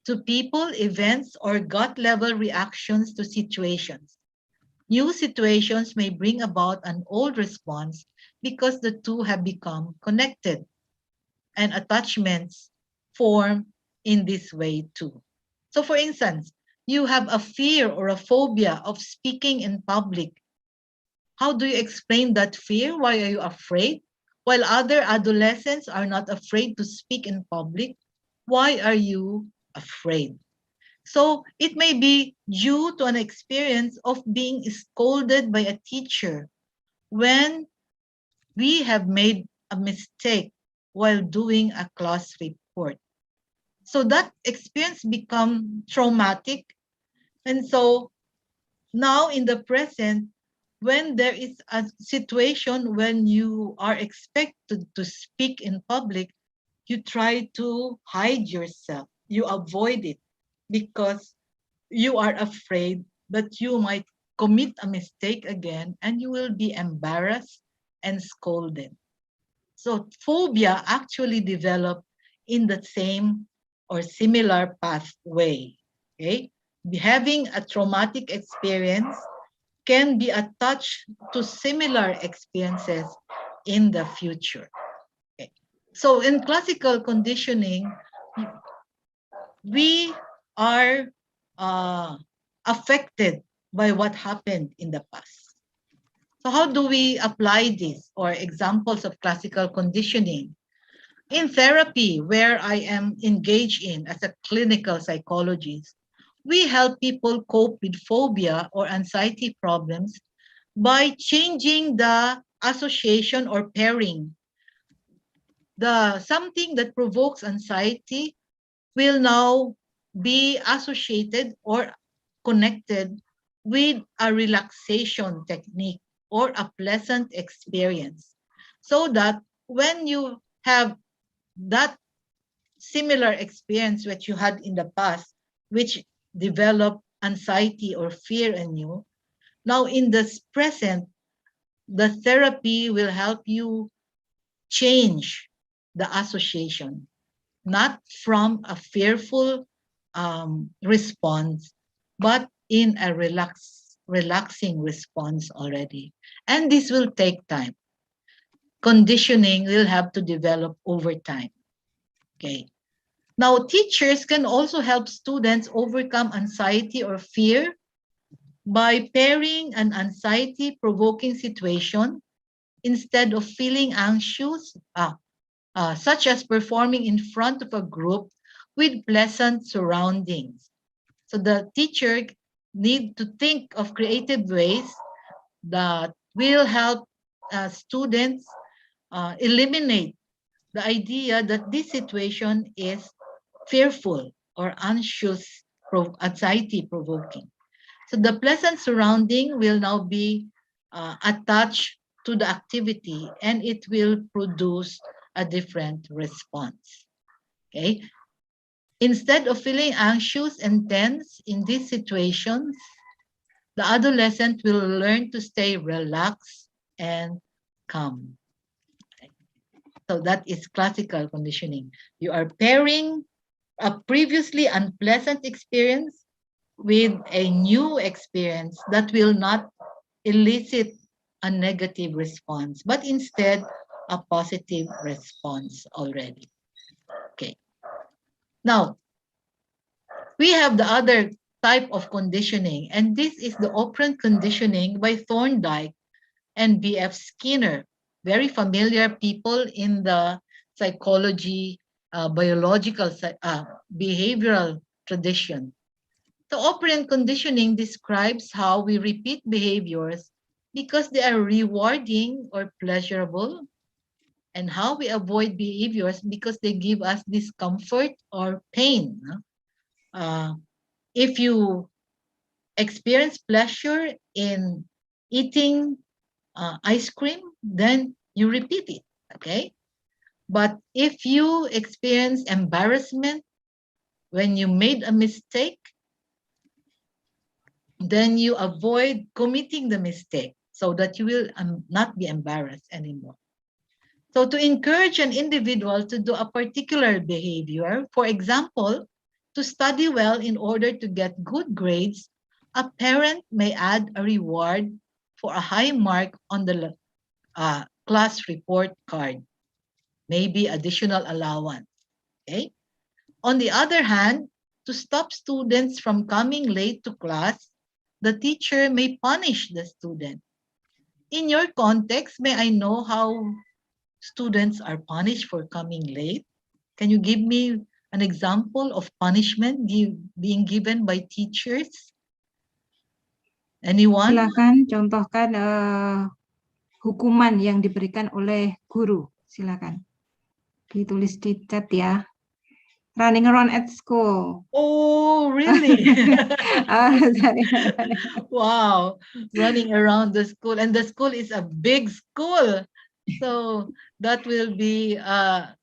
to people, events, or gut level reactions to situations. New situations may bring about an old response because the two have become connected, and attachments form in this way too. So, for instance, you have a fear or a phobia of speaking in public. How do you explain that fear? Why are you afraid? While other adolescents are not afraid to speak in public, why are you afraid? So it may be due to an experience of being scolded by a teacher when we have made a mistake while doing a class report. So that experience become traumatic. And so now in the present, when there is a situation when you are expected to speak in public, you try to hide yourself. You avoid it because you are afraid that you might commit a mistake again and you will be embarrassed and scolded. So phobia actually developed in the same or similar pathway. Okay? Having a traumatic experience can be attached to similar experiences in the future. Okay. So in classical conditioning, we are affected by what happened in the past. So how do we apply this or examples of classical conditioning? In therapy, where I am engaged in as a clinical psychologist, we help people cope with phobia or anxiety problems by changing the association or pairing. The something that provokes anxiety will now be associated or connected with a relaxation technique or a pleasant experience. So that when you have that similar experience which you had in the past, which developed anxiety or fear in you, now in this present, the therapy will help you change the association, not from a fearful response, but in a relaxing response already. And this will take time. Conditioning will have to develop over time. Okay. Now, teachers can also help students overcome anxiety or fear by pairing an anxiety-provoking situation instead of feeling anxious, such as performing in front of a group with pleasant surroundings. So the teacher need to think of creative ways that will help students eliminate the idea that this situation is fearful or anxious, anxiety provoking. So the pleasant surrounding will now be attached to the activity and it will produce a different response. Okay. Instead of feeling anxious and tense in these situations, the adolescent will learn to stay relaxed and calm. So that is classical conditioning. You are pairing a previously unpleasant experience with a new experience that will not elicit a negative response, but instead a positive response already. Okay. Now, we have the other type of conditioning, and this is the operant conditioning by Thorndike and B.F. Skinner. Very familiar people in the psychology, biological, behavioral tradition. The operant conditioning describes how we repeat behaviors because they are rewarding or pleasurable, and how we avoid behaviors because they give us discomfort or pain. If you experience pleasure in eating ice cream, then you repeat it, okay? But if you experience embarrassment when you made a mistake, then you avoid committing the mistake so that you will not be embarrassed anymore. So to encourage an individual to do a particular behavior, for example, to study well in order to get good grades, a parent may add a reward for a high mark on the class report card, maybe additional allowance. Okay. On the other hand, to stop students from coming late to class, the teacher may punish the student. In your context, may I know how students are punished for coming late? Can you give me an example of punishment being given by teachers? Anyone? Silakan contohkan hukuman yang diberikan oleh guru. Silakan. Ditulis di chat ya. Running around at school. Oh, really? Sorry. Wow, running around the school. And the school is a big school. So that will be a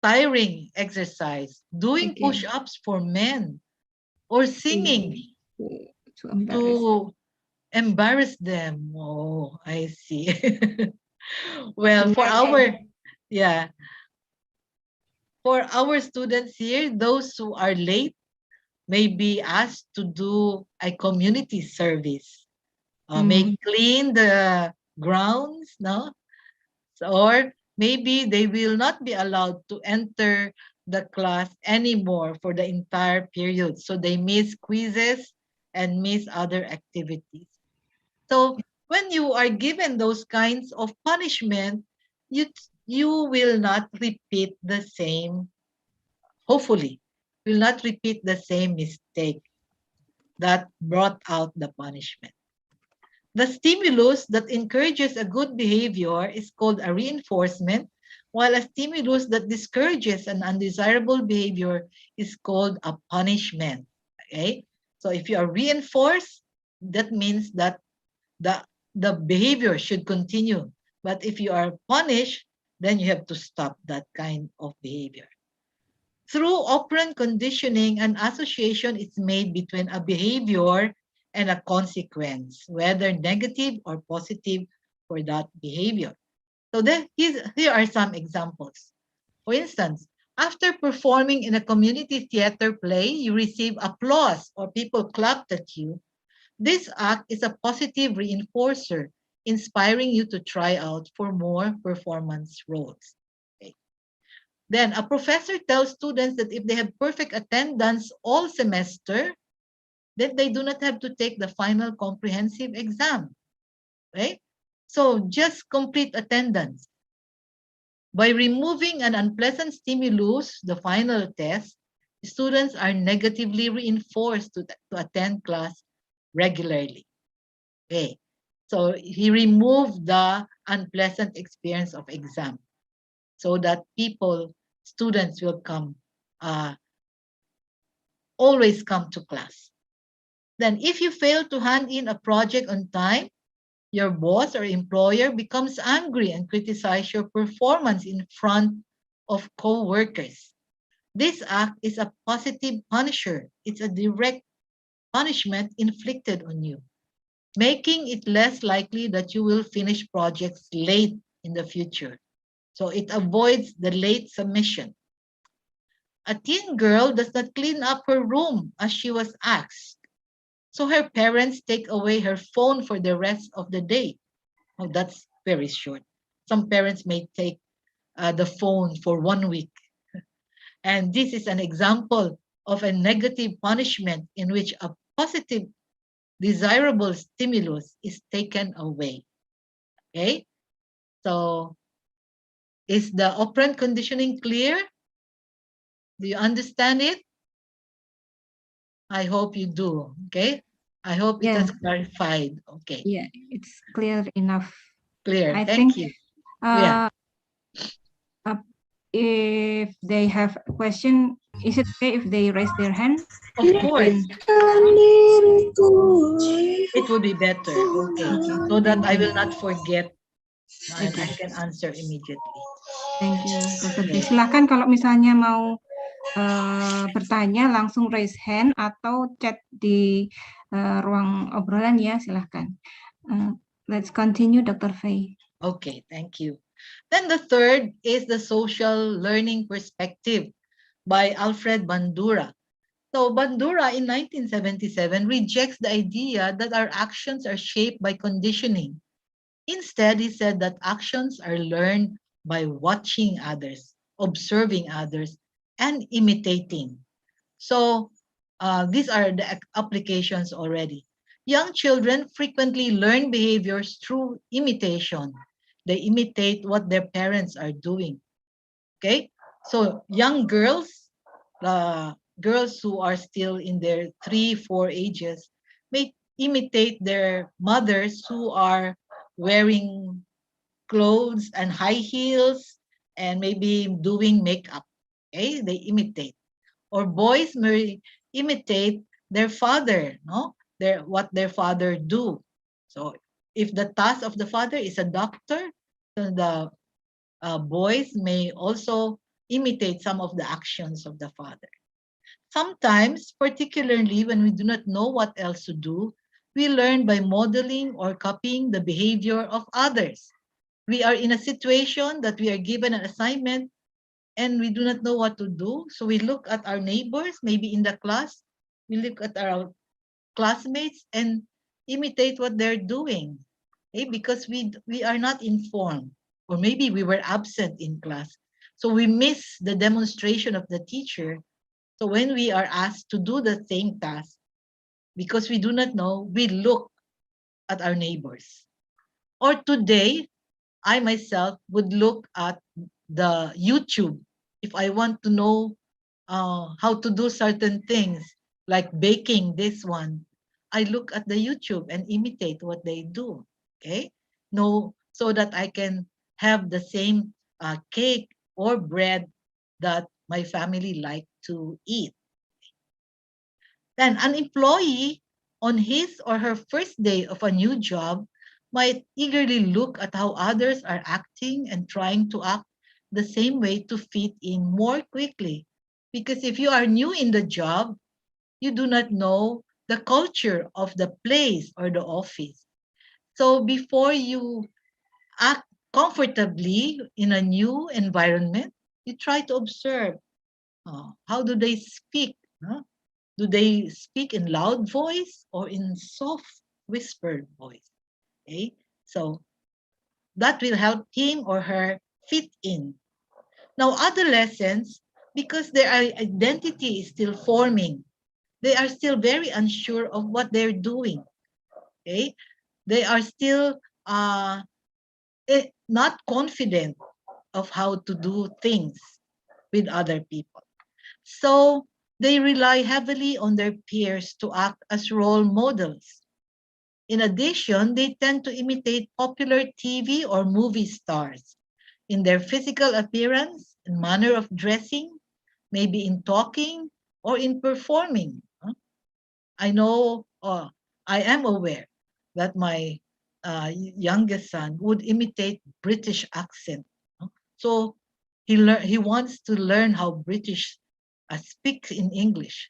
tiring exercise. Doing push-ups for men or singing to embarrass them. Oh, I see. Well, for our, yeah. For our students here, those who are late may be asked to do a community service, may clean the grounds, no? Or maybe they will not be allowed to enter the class anymore for the entire period. So they miss quizzes and miss other activities. So when you are given those kinds of punishment, you you will not repeat the same, hopefully, will not repeat the same mistake that brought out the punishment. The stimulus that encourages a good behavior is called a reinforcement, while a stimulus that discourages an undesirable behavior is called a punishment. Okay? So if you are reinforced, that means that the, the behavior should continue. But if you are punished, then you have to stop that kind of behavior. Through operant conditioning, an association is made between a behavior and a consequence, whether negative or positive for that behavior. So here are some examples. For instance, after performing in a community theater play, you receive applause or people clapped at you. This act is a positive reinforcer, inspiring you to try out for more performance roles. Okay. Then a professor tells students that if they have perfect attendance all semester, then they do not have to take the final comprehensive exam, right? So just complete attendance. By removing an unpleasant stimulus, the final test, students are negatively reinforced to attend class regularly. Okay. So he removed the unpleasant experience of exam so that students will always come to class. Then if you fail to hand in a project on time, your boss or employer becomes angry and criticize your performance in front of co-workers. This act is a positive punisher. It's a direct punishment inflicted on you, making it less likely that you will finish projects late in the future. So it avoids the late submission. A teen girl does not clean up her room as she was asked. So her parents take away her phone for the rest of the day. Oh, that's very short. Some parents may take the phone for 1 week. And this is an example of a negative punishment in which a positive, desirable stimulus is taken away. Okay? So is the operant conditioning clear? Do you understand it? I hope you do. Okay? I hope it has clarified. Okay. Yeah, it's clear enough. Clear. I Thank think you. Yeah. If they have a question, is it okay if they raise their hand? Of course. It would be better. Okay. So that I will not forget and I can answer immediately. Thank you, Dr. Faye. Silakan kalau misalnya mau bertanya langsung raise hand atau chat di ruang obrolan ya, silahkan. Let's continue, Dr. Faye. Okay, thank you. Then the third is the social learning perspective by Alfred Bandura. So Bandura in 1977 rejects the idea that our actions are shaped by conditioning. Instead, he said that actions are learned by watching others, observing others, and imitating. So these are the applications already. Young children frequently learn behaviors through imitation. They imitate what their parents are doing. Okay, so young girls, girls who are still in their 3, 4 ages, may imitate their mothers who are wearing clothes and high heels and maybe doing makeup. Okay, they imitate. Or boys may imitate their father, no? What their father do. So if the task of the father is a doctor, then the boys may also imitate some of the actions of the father. Sometimes, particularly when we do not know what else to do, we learn by modeling or copying the behavior of others. We are in a situation that we are given an assignment and we do not know what to do. So we look at our neighbors, maybe in the class, we look at our classmates and imitate what they're doing. Okay? Because we are not informed, or maybe we were absent in class. So we miss the demonstration of the teacher. So when we are asked to do the same task, because we do not know, we look at our neighbors. Or today, I myself would look at the YouTube if I want to know how to do certain things, like baking this one. I look at the YouTube and imitate what they do. Okay, no, so that I can have the same cake or bread that my family like to eat. Then an employee on his or her first day of a new job might eagerly look at how others are acting and trying to act the same way to fit in more quickly. Because if you are new in the job, you do not know the culture of the place or the office. So before you act comfortably in a new environment, you try to observe, how do they speak? Huh? Do they speak in loud voice or in soft whispered voice? Okay, so that will help him or her fit in. Now, adolescents, because their identity is still forming, they are still very unsure of what they're doing. Okay, they are still not confident of how to do things with other people. So they rely heavily on their peers to act as role models. In addition, they tend to imitate popular TV or movie stars in their physical appearance and manner of dressing, maybe in talking or in performing. I know, I am aware that my youngest son would imitate British accent. So he wants to learn how British speaks in English.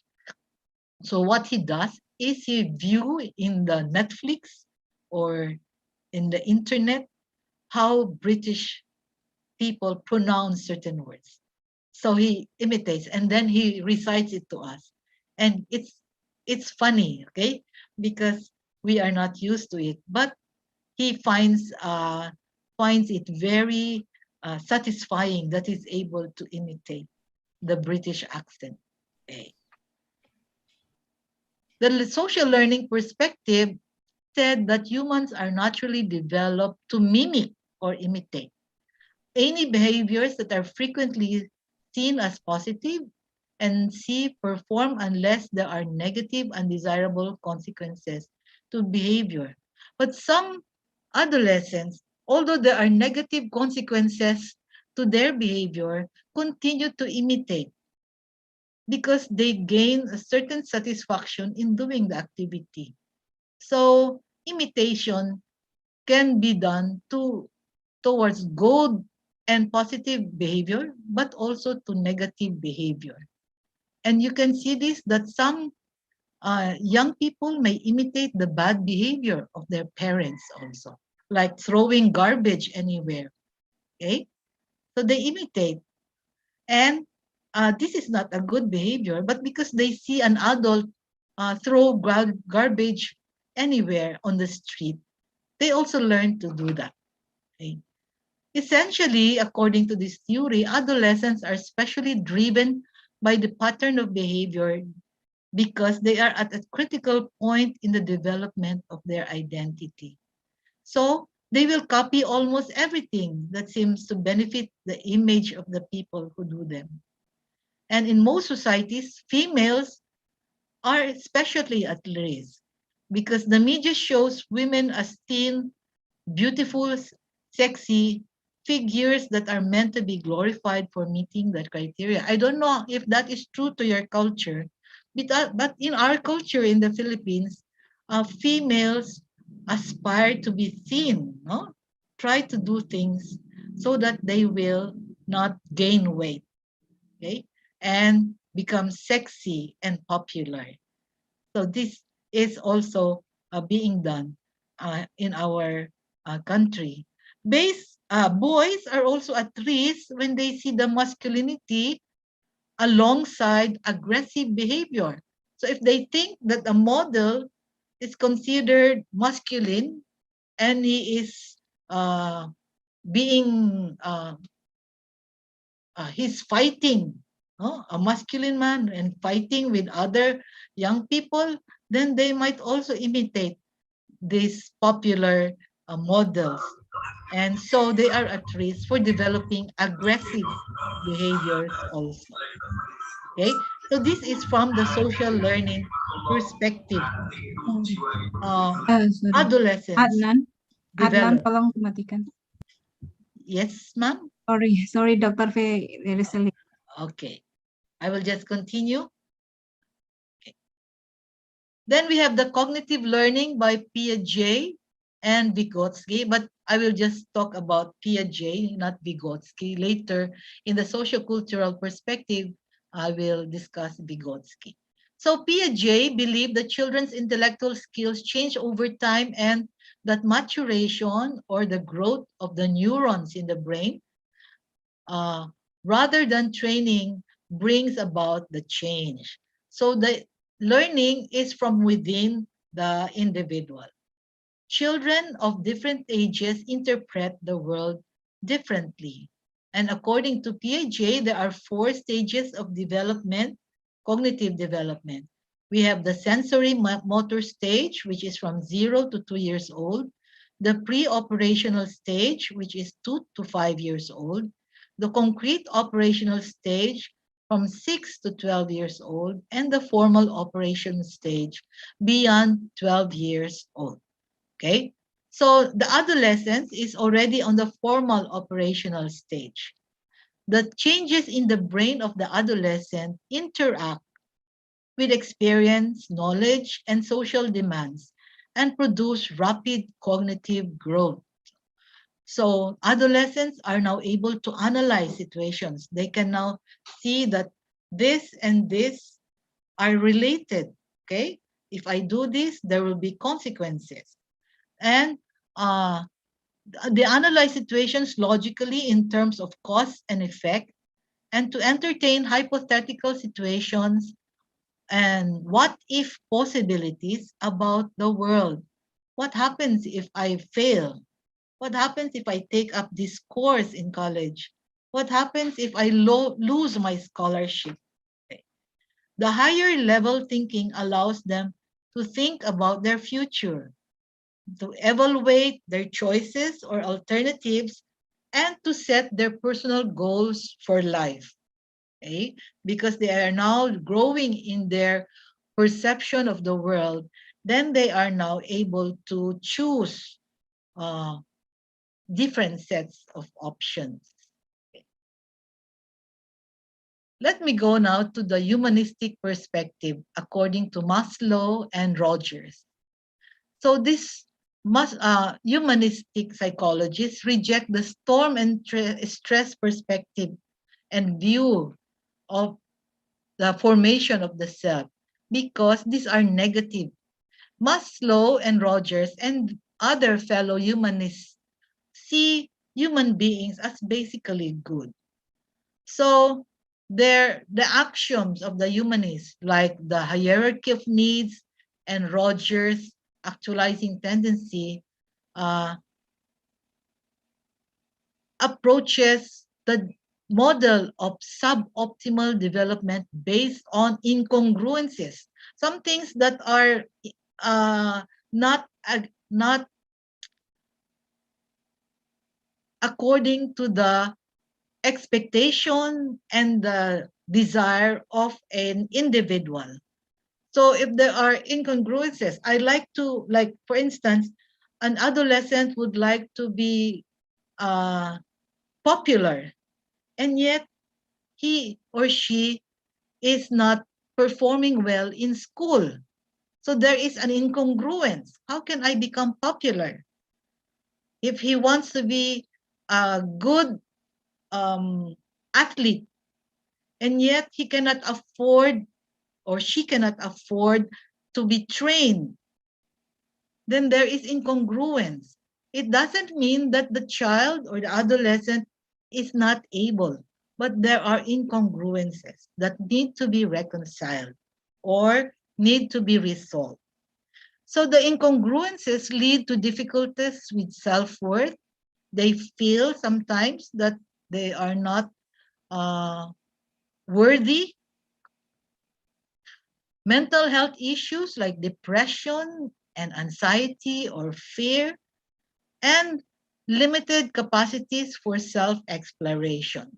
So what he does is he view in the Netflix or in the internet how British people pronounce certain words. So he imitates and then he recites it to us. And it's funny, okay? Because we are not used to it. But he finds it very satisfying that he's able to imitate the British accent. Okay. The social learning perspective said that humans are naturally developed to mimic or imitate any behaviors that are frequently seen as positive and see perform unless there are negative undesirable consequences to behavior. But some adolescents, although there are negative consequences to their behavior, continue to imitate because they gain a certain satisfaction in doing the activity. So imitation can be done towards good and positive behavior, but also to negative behavior. And you can see this that some young people may imitate the bad behavior of their parents also, like throwing garbage anywhere. Okay, so they imitate, and this is not a good behavior, but because they see an adult throw garbage anywhere on the street, they also learn to do that. Okay? Essentially, according to this theory, adolescents are especially driven by the pattern of behavior because they are at a critical point in the development of their identity. So they will copy almost everything that seems to benefit the image of the people who do them. And in most societies, females are especially at risk because the media shows women as thin, beautiful, sexy figures that are meant to be glorified for meeting that criteria. I don't know if that is true to your culture, but in our culture in the Philippines, females aspire to be thin, no? Try to do things so that they will not gain weight, okay? And become sexy and popular. So this is also being done in our country. Boys are also at risk when they see the masculinity alongside aggressive behavior. So if they think that a model is considered masculine and he is uh, being he's fighting, a masculine man and fighting with other young people, then they might also imitate these popular models. And so they are at risk for developing aggressive behaviors also. Okay, so this is from the social learning perspective. Uh, Sorry. Adolescence Adnan, Adnan, develop. tolong dimatikan. Yes, ma'am. Sorry, Dr. V. There is a link. Okay, I will just continue. Okay. Then we have the cognitive learning by Piaget and Vygotsky, but I will just talk about Piaget, not Vygotsky. Later, in the sociocultural perspective, I will discuss Vygotsky. So Piaget believed that children's intellectual skills change over time and that maturation or the growth of the neurons in the brain, uh, rather than training, brings about the change. So the learning is from within the individual. Children of different ages interpret the world differently. And according to Piaget, there are 4 stages of development, cognitive development. We have the sensory motor stage, which is from 0 to 2 years old, the pre-operational stage, which is 2 to 5 years old, the concrete operational stage from 6 to 12 years old, and the formal operation stage beyond 12 years old. Okay, so the adolescence is already on the formal operational stage. The changes in the brain of the adolescent interact with experience, knowledge, and social demands and produce rapid cognitive growth. So adolescents are now able to analyze situations. They can now see that this and this are related. Okay, if I do this, there will be consequences. And uh, they analyze situations logically in terms of cause and effect, and to entertain hypothetical situations and what if possibilities about the world. What happens if I fail? What happens if I take up this course in college? What happens if I lose my scholarship? The higher level thinking allows them to think about their future, to evaluate their choices or alternatives, and to set their personal goals for life. Okay? Because they are now growing in their perception of the world, then they are now able to choose uh, different sets of options. Let me go now to the humanistic perspective according to Maslow and Rogers. So this humanistic psychologists reject the storm and stress perspective and view of the formation of the self because these are negative. Maslow and Rogers and other fellow humanists see human beings as basically good. So the axioms of the humanists, like the hierarchy of needs and Rogers' actualizing tendency, uh, approaches the model of suboptimal development based on incongruences, some things that are not according to the expectation and the desire of an individual. So if there are incongruences, I like to, like, for instance, an adolescent would like to be uh, popular, and yet he or she is not performing well in school. So there is an incongruence. How can I become popular? If he wants to be a good athlete, and yet he cannot afford or she cannot afford to be trained, then there is incongruence. It doesn't mean that the child or the adolescent is not able, but there are incongruences that need to be reconciled or need to be resolved. So the incongruences lead to difficulties with self-worth. They feel sometimes that they are not uh, worthy. Mental health issues like depression and anxiety or fear, and limited capacities for self-exploration.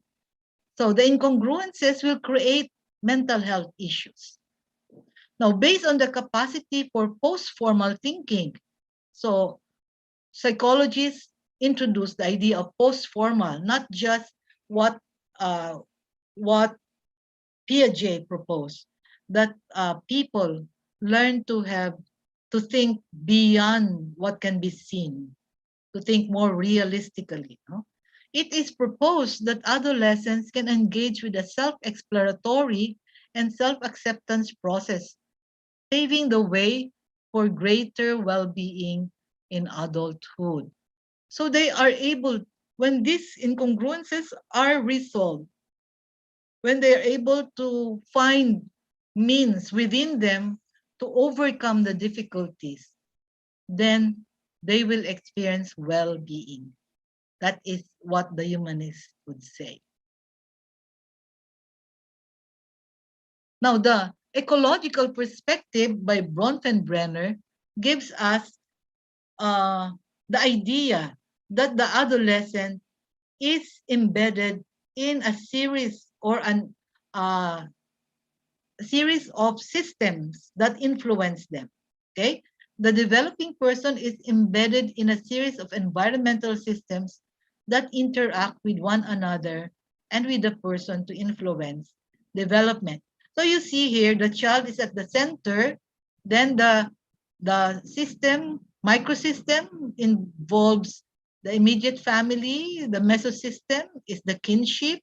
So the incongruences will create mental health issues. Now, based on the capacity for post-formal thinking, so psychologists introduce the idea of post-formal, not just what uh, what Piaget proposed, that people learn to think beyond what can be seen, to think more realistically. No? It is proposed that adolescents can engage with a self-exploratory and self-acceptance process, paving the way for greater well-being in adulthood. So they are able, when these incongruences are resolved, when they are able to find means within them to overcome the difficulties, then they will experience well-being. That is what the humanists would say. Now, the ecological perspective by Bronfenbrenner gives us uh, the idea that the adolescent is embedded in a series or uh, series of systems that influence them. Okay, the developing person is embedded in a series of environmental systems that interact with one another and with the person to influence development. So you see here, the child is at the center, then the system, microsystem involves the immediate family, the mesosystem is the kinship,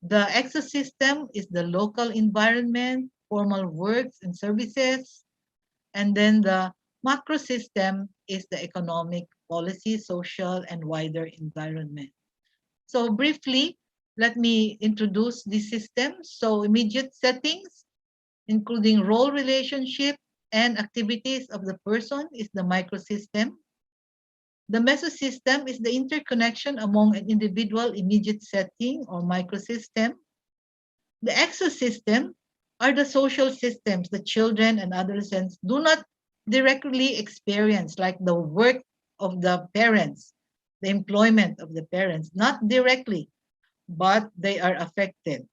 the exosystem is the local environment, formal works and services, and then the macro system is the economic policy, social, and wider environment. So briefly, let me introduce these systems. So immediate settings, including role relationship and activities of the person, is the microsystem. The mesosystem is the interconnection among an individual immediate setting or microsystem. The exosystem are the social systems that children and adolescents do not directly experience, like the work of the parents, the employment of the parents, not directly, but they are affected.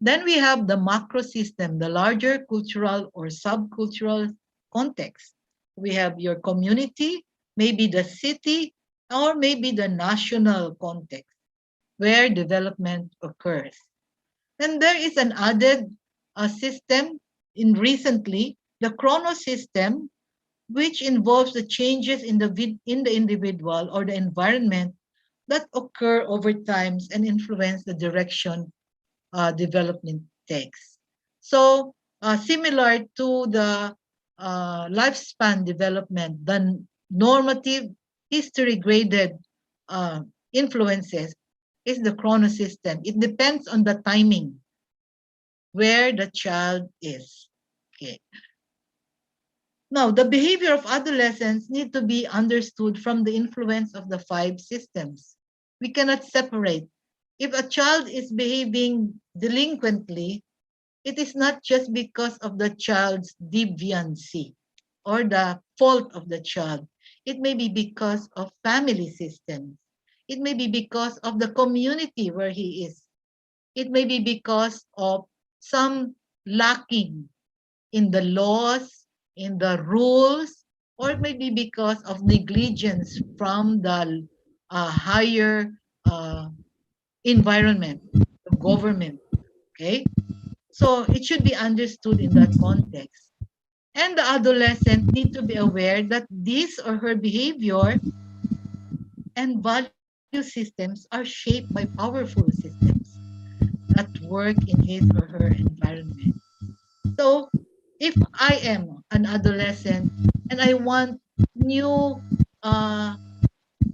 Then we have the macro system, the larger cultural or subcultural context. We have your community, maybe the city, or maybe the national context where development occurs. And there is an added system in recently, the chrono system, which involves the changes in the individual or the environment that occur over times and influence the direction development takes. So similar to the lifespan development, the normative history graded uh, influences is the chrono system. It depends on the timing where the child is. Okay. Now, the behavior of adolescents need to be understood from the influence of the five systems. We cannot separate. If a child is behaving delinquently, it is not just because of the child's deviancy or the fault of the child. It may be because of family systems. It may be because of the community where he is. It may be because of some lacking in the laws, in the rules, or it may be because of negligence from the higher uh, environment, the government. Okay, so it should be understood in that context. And the adolescent need to be aware that this or her behavior and value systems are shaped by powerful systems that work in his or her environment. So if I am an adolescent and I want new uh,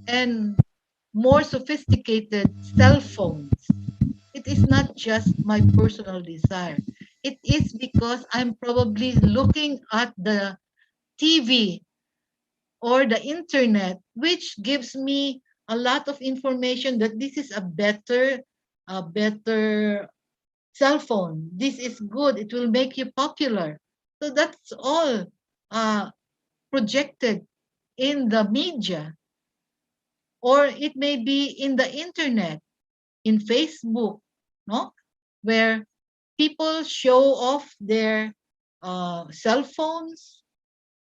and more sophisticated cell phones. It is not just my personal desire. It is because I'm probably looking at the TV or the internet, which gives me a lot of information that this is a better cell phone. This is good. It will make you popular. So that's all uh, projected in the media, or it may be in the internet, in Facebook, no, where people show off their cell phones,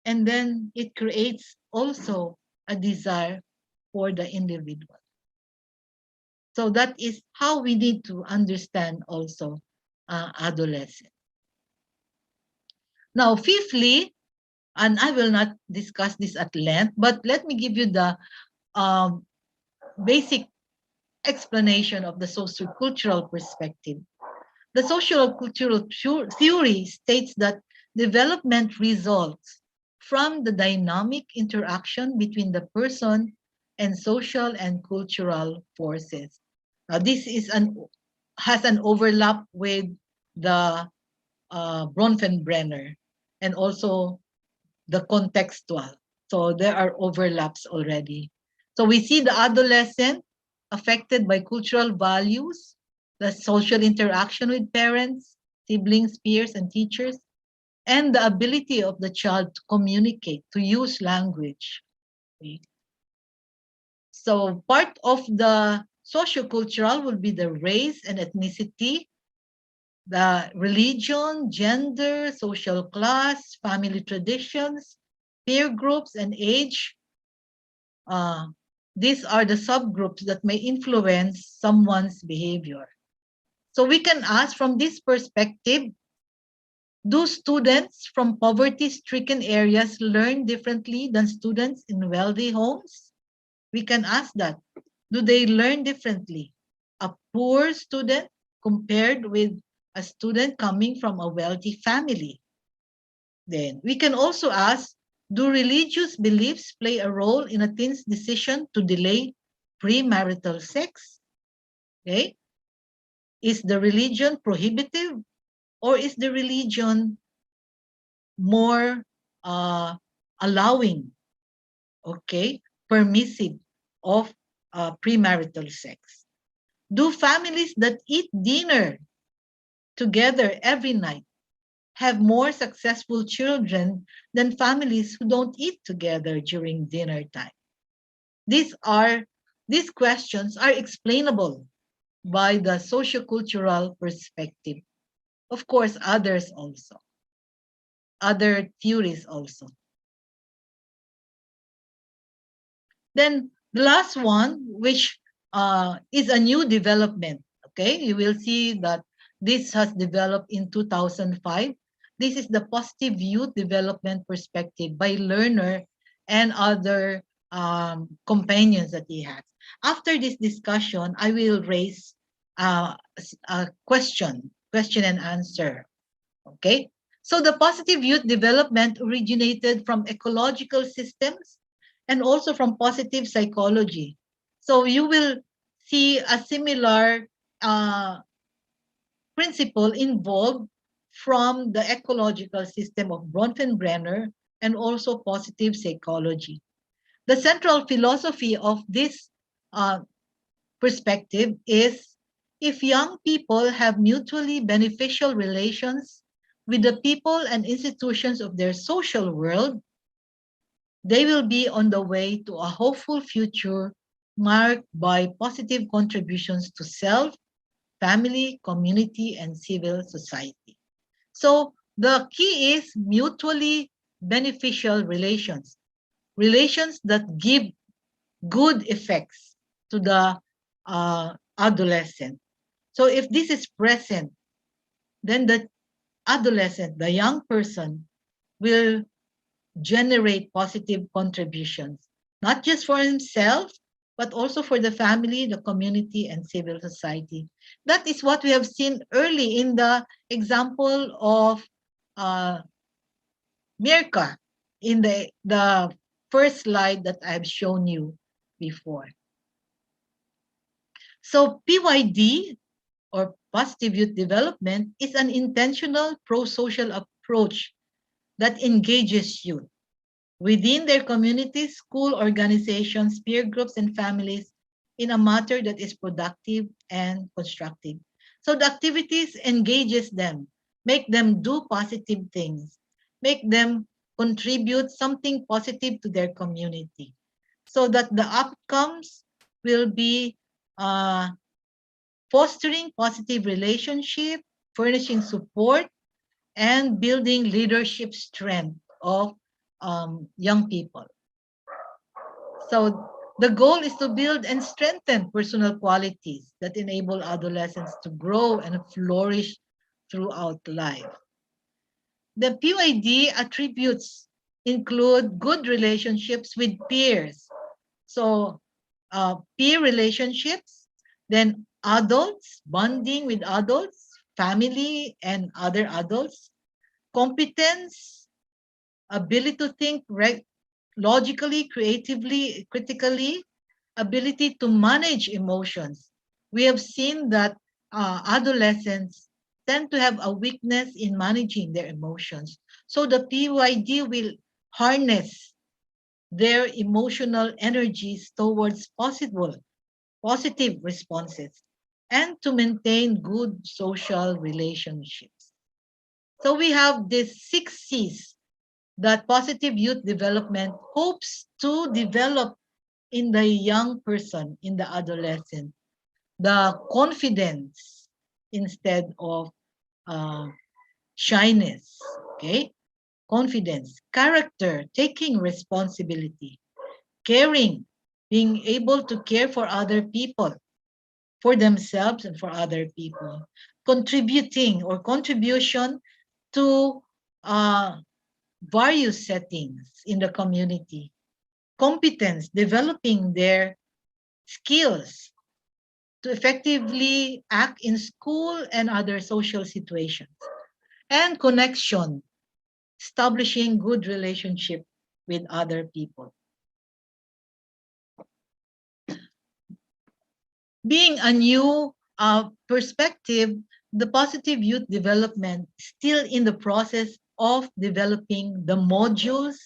and then it creates also a desire for the individual. So that is how we need to understand also adolescence. Now, fifthly, and I will not discuss this at length, but let me give you the um, basic explanation of the sociocultural perspective. The social cultural theory states that development results from the dynamic interaction between the person and social and cultural forces. Now, this is has an overlap with the Bronfenbrenner and also the contextual. So there are overlaps already. So we see the adolescent affected by cultural values, the social interaction with parents, siblings, peers, and teachers, and the ability of the child to communicate, to use language. Okay. So part of the sociocultural will be the race and ethnicity, the religion, gender, social class, family traditions, peer groups, and age. Uh, these are the subgroups that may influence someone's behavior. So we can ask from this perspective, do students from poverty-stricken areas learn differently than students in wealthy homes? We can ask that. Do they learn differently? A poor student compared with a student coming from a wealthy family? Then we can also ask, do religious beliefs play a role in a teen's decision to delay premarital sex? Okay. Is the religion prohibitive, or is the religion more allowing, okay, permissive of premarital sex? Do families that eat dinner together every night have more successful children than families who don't eat together during dinner time? These are these questions are explainable by the sociocultural perspective. Of course, others also, other theories also. Then the last one, which is a new development. Okay, you will see that this has developed in 2005. This is the positive youth development perspective by Lerner and other companions that he has. After this discussion, I will raise a question and answer. Okay, so the positive youth development originated from ecological systems and also from positive psychology. So you will see a similar uh, principle involved from the ecological system of Bronfenbrenner and also positive psychology. The central philosophy of this uh, perspective is, if young people have mutually beneficial relations with the people and institutions of their social world, they will be on the way to a hopeful future marked by positive contributions to self, family, community, and civil society. So the key is mutually beneficial relations, relations that give good effects to the adolescent. So if this is present, then the adolescent, the young person, will generate positive contributions, not just for himself, but also for the family, the community, and civil society. That is what we have seen early in the example of uh, Mirka in the first slide that I've shown you before. So PYD, or positive youth development, is an intentional pro-social approach that engages youth within their communities, school organizations, peer groups, and families in a matter that is productive and constructive. So the activities engages them, make them do positive things, make them contribute something positive to their community, so that the outcomes will be fostering positive relationship, furnishing support, and building leadership strength of young people. So the goal is to build and strengthen personal qualities that enable adolescents to grow and flourish throughout life. The PYD attributes include good relationships with peers. So peer relationships, then adults, bonding with adults, family and other adults, competence, ability to think logically, creatively, critically, ability to manage emotions. We have seen that adolescents tend to have a weakness in managing their emotions. So the PYD will harness their emotional energies towards positive responses and to maintain good social relationships. So we have these 6 C's that positive youth development hopes to develop in the young person, in the adolescent. The confidence instead of shyness, okay? Confidence, character, taking responsibility, caring, being able to care for other people, for themselves and for other people, contributing or contribution to various settings in the community, competence, developing their skills to effectively act in school and other social situations, and connection, establishing good relationship with other people. Being a new perspective, the positive youth development still in the process of developing the modules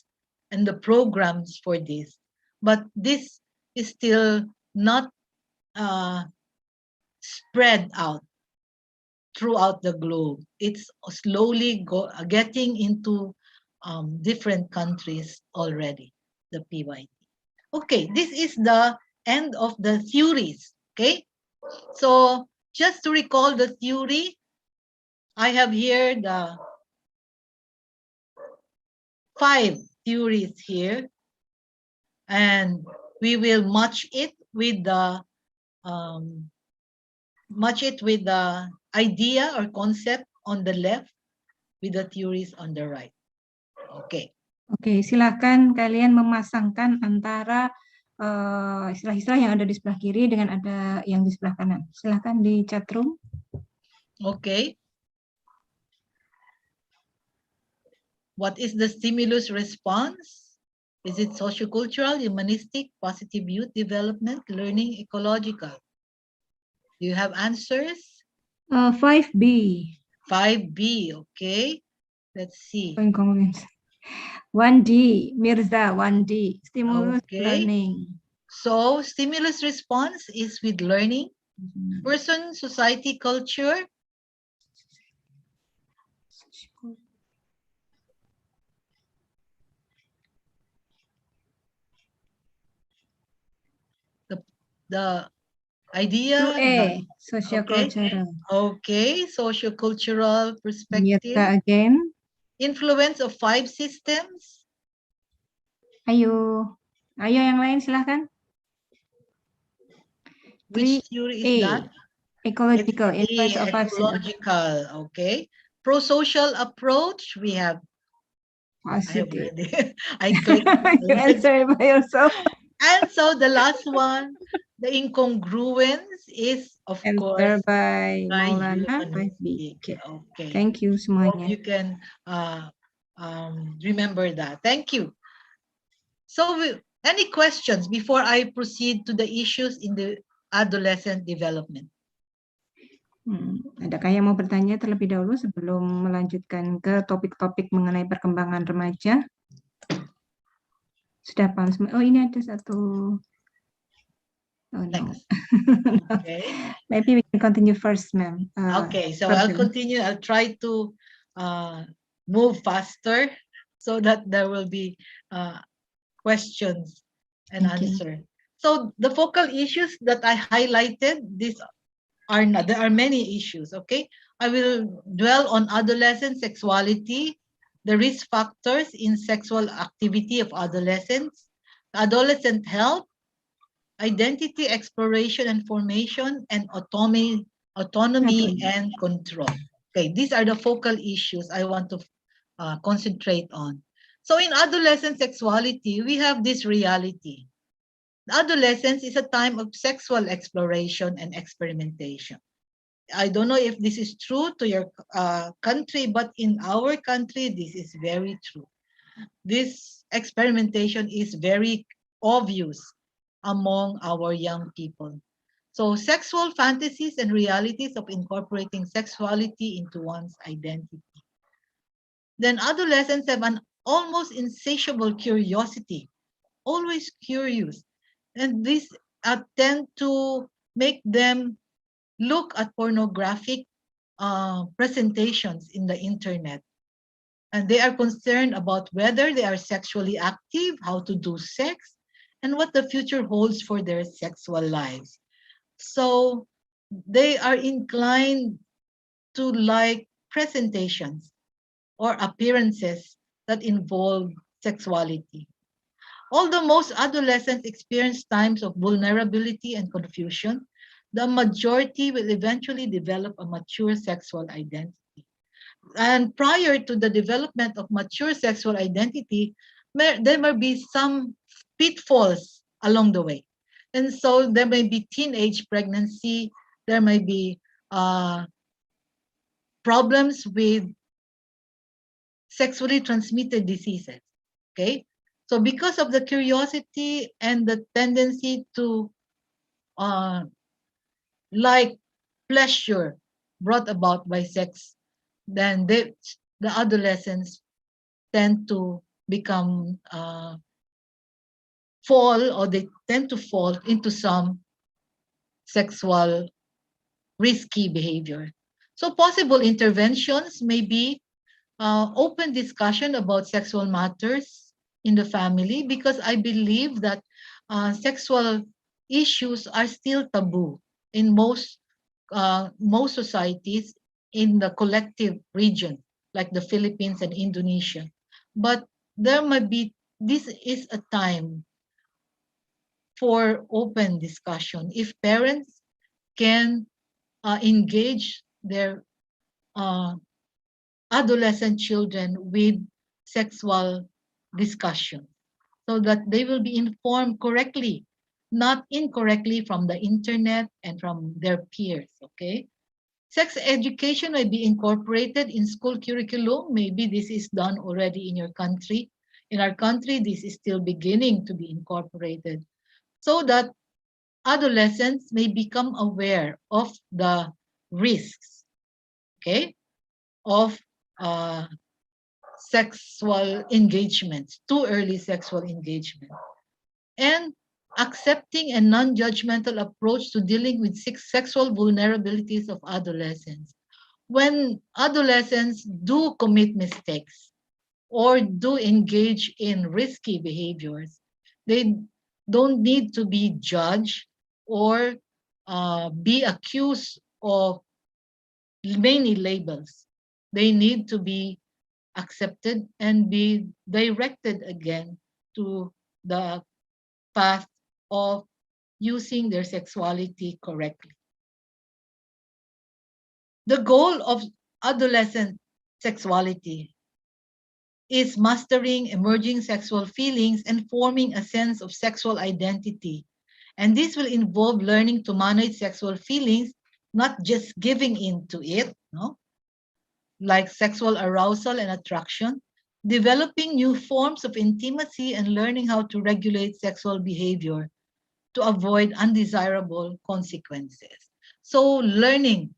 and the programs for this. But this is still not spread out throughout the globe. It's slowly getting into different countries already, the PYD. Okay, this is the end of the theories, okay? So just to recall the theory, I have here the 5 theories here, and we will match it with the idea or concept on the left with the theories on the right. Okay. Oke, silakan kalian memasangkan antara istilah-istilah yang ada di sebelah kiri dengan ada yang di sebelah kanan. Silakan di chat room. Okay. What is the stimulus response? Is it sociocultural, humanistic, positive youth development, learning, ecological? Do you have answers? 5B. 5B, okay. Let's see. 1D, Mirza, 1D, stimulus learning. So stimulus response is with learning. Person, society, culture. The idea. 2A, sociocultural. Okay, sociocultural perspective. Mirza again. Influence of 5 systems. Ayo yang lain silahkan. Which theory is that? Ecological, influence of 5 systems. Ecological, okay. Pro-social approach, we have. Positive. I clicked. You answer by yourself. And so the last one, the incongruence is, of course, by Maulana 5B. Okay. Thank you semuanya. Hope you can remember that. Thank you. So, any questions before I proceed to the issues in the adolescent development? Adakah yang mau bertanya terlebih dahulu sebelum melanjutkan ke topik-topik mengenai perkembangan remaja? Sudah paham semua? Oh, ini ada satu. Oh, no. Okay. Maybe we can continue first, ma'am. Okay, so I'll continue. I'll try to move faster so that there will be questions and answer. So the focal issues that I highlighted, there are many issues, okay? I will dwell on adolescent sexuality, the risk factors in sexual activity of adolescents, adolescent health, identity exploration and formation, and autonomy and control. Okay, these are the focal issues I want to concentrate on. So in adolescent sexuality, we have this reality. Adolescence is a time of sexual exploration and experimentation. I don't know if this is true to your country, but in our country, this is very true. This experimentation is very obvious among our young people. So sexual fantasies and realities of incorporating sexuality into one's identity. Then adolescents have an almost insatiable curiosity, always curious. And this tend to make them look at pornographic presentations in the internet. And they are concerned about whether they are sexually active, how to do sex, and what the future holds for their sexual lives. So they are inclined to like presentations or appearances that involve sexuality. Although most adolescents experience times of vulnerability and confusion, the majority will eventually develop a mature sexual identity. And prior to the development of mature sexual identity, there may be some pitfalls along the way. And so there may be teenage pregnancy, there may be problems with sexually transmitted diseases, okay? So because of the curiosity and the tendency to like pleasure brought about by sex, then the adolescents tend to become they tend to fall into some sexual risky behavior. So possible interventions may be open discussion about sexual matters in the family, because I believe that sexual issues are still taboo in most societies in the collective region, like the Philippines and Indonesia. But this is a time for open discussion. If parents can engage their adolescent children with sexual discussion, so that they will be informed correctly, not incorrectly from the internet and from their peers, okay? Sex education may be incorporated in school curriculum. Maybe this is done already in your country. In our country, this is still beginning to be incorporated, so that adolescents may become aware of the risks, okay, of sexual engagement, too early sexual engagement, and accepting a non-judgmental approach to dealing with sexual vulnerabilities of adolescents. When adolescents do commit mistakes or do engage in risky behaviors, they don't need to be judged or be accused of many labels. They need to be accepted and be directed again to the path of using their sexuality correctly. The goal of adolescent sexuality is mastering emerging sexual feelings and forming a sense of sexual identity. And this will involve learning to manage sexual feelings, not just giving in to it, no? Like sexual arousal and attraction, developing new forms of intimacy and learning how to regulate sexual behavior to avoid undesirable consequences. So learning,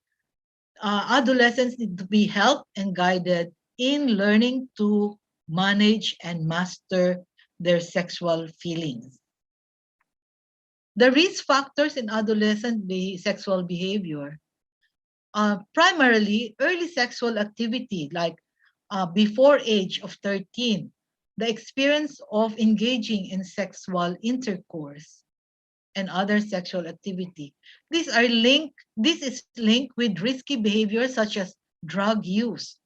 adolescents need to be helped and guided in learning to manage and master their sexual feelings. The risk factors in adolescent sexual behavior, primarily early sexual activity, like before age of 13, the experience of engaging in sexual intercourse and other sexual activity. This is linked with risky behavior such as drug use,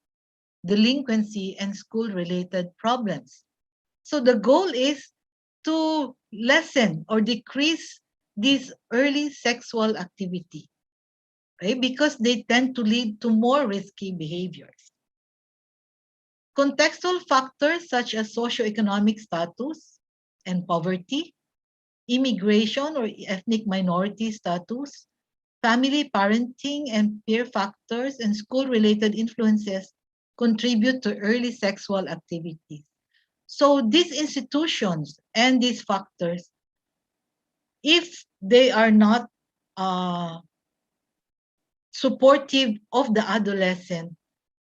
delinquency, and school-related problems. So the goal is to lessen or decrease this early sexual activity, okay? Because they tend to lead to more risky behaviors. Contextual factors such as socioeconomic status and poverty, immigration or ethnic minority status, family parenting and peer factors, and school-related influences contribute to early sexual activities. So these institutions and these factors, if they are not supportive of the adolescent,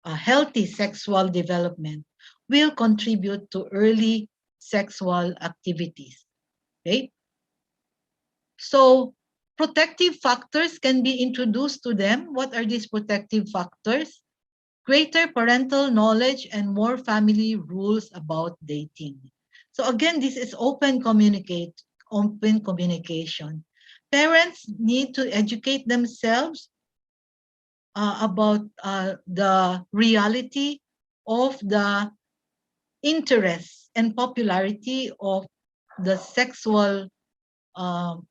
healthy sexual development, will contribute to early sexual activities. Okay? So protective factors can be introduced to them. What are these protective factors? Greater parental knowledge and more family rules about dating. So again, this is open communication. Parents need to educate themselves about the reality of the interests and popularity of the sexual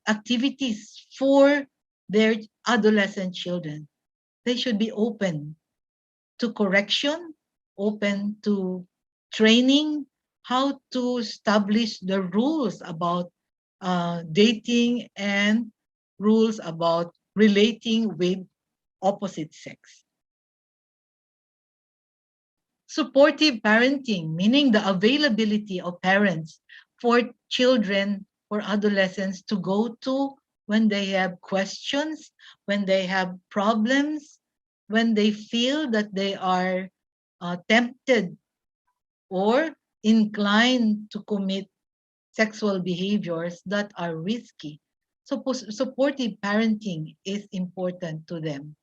activities for their adolescent children. They should be open to correction, open to training, how to establish the rules about dating and rules about relating with opposite sex. Supportive parenting, meaning the availability of parents for children or adolescents to go to when they have questions, when they have problems, when they feel that they are tempted or inclined to commit sexual behaviors that are risky. So supportive parenting is important to them.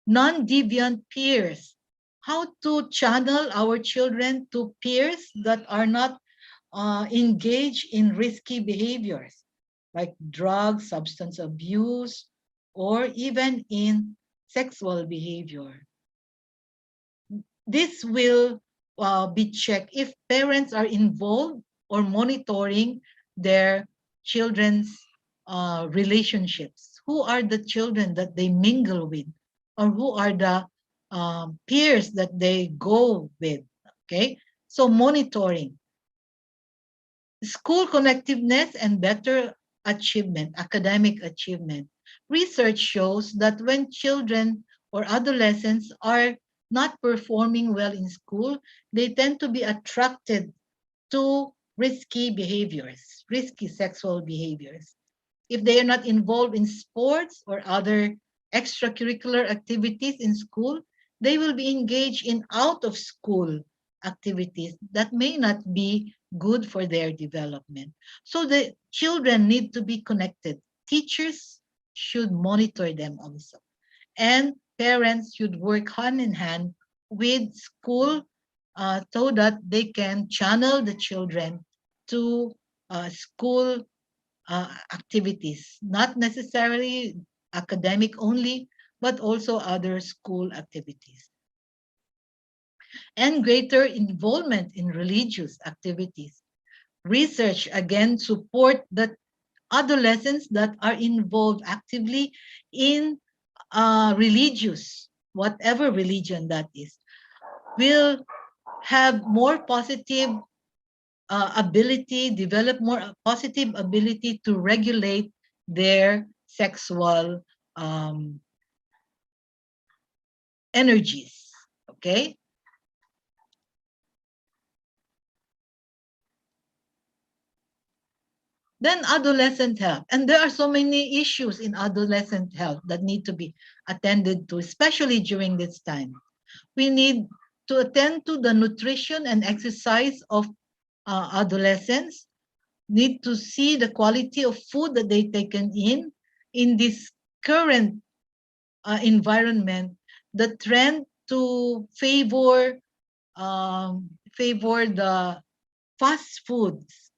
Non-deviant peers, how to channel our children to peers that are not engaged in risky behaviors like drugs, substance abuse, or even in sexual behavior. This will be checked if parents are involved or monitoring their children's relationships. Who are the children that they mingle with, or who are the peers that they go with? Okay, so monitoring. School connectiveness and better achievement, academic achievement. Research shows that when children or adolescents are not performing well in school, they tend to be attracted to risky behaviors, risky sexual behaviors. If they are not involved in sports or other extracurricular activities in school, they will be engaged in out of school activities that may not be good for their development. So the children need to be connected. Teachers should monitor them also. And parents should work hand in hand with school so that they can channel the children to school activities, not necessarily academic only, but also other school activities. And greater involvement in religious activities. Research again support that adolescents that are involved actively in religious, whatever religion that is, will have more positive ability, develop more positive ability to regulate their sexual energies. Okay, Then adolescent health. And there are so many issues in adolescent health that need to be attended to, especially during this time. We need to attend to the nutrition and exercise of adolescents, need to see the quality of food that they taken in this current environment, the trend to favor the fast foods,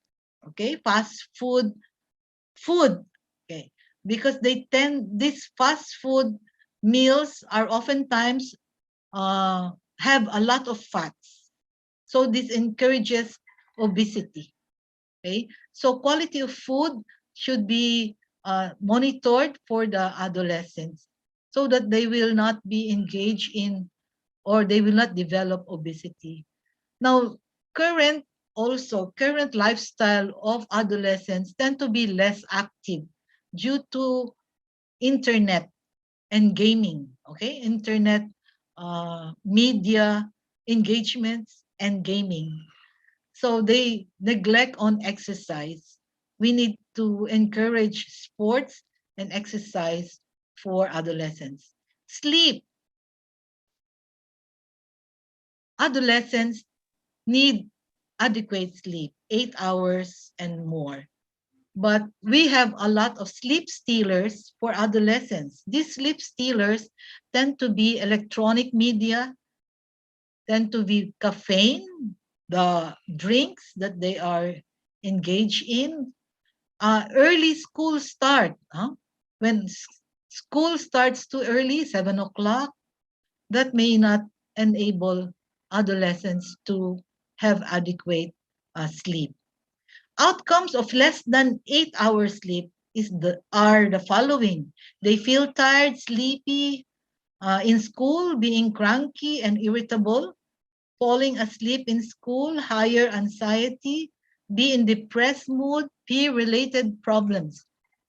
okay, food, okay, because these fast food meals are oftentimes have a lot of fats, so this encourages obesity. Okay, so quality of food should be monitored for the adolescents so that they will not be engaged in, or they will not develop obesity. Now, current current lifestyle of adolescents tend to be less active due to internet and gaming. Okay, internet, media engagements and gaming. So they neglect on exercise. We need to encourage sports and exercise for adolescents. Sleep. Adolescents need adequate sleep, 8 hours and more. But we have a lot of sleep stealers for adolescents. These sleep stealers tend to be electronic media, tend to be caffeine, the drinks that they are engaged in, early school start. When school starts too early, 7 o'clock, that may not enable adolescents to have adequate sleep. Outcomes of less than 8 hours sleep are the following. They feel tired, sleepy, in school, being cranky and irritable, falling asleep in school, higher anxiety, be in depressed mood, peer-related problems.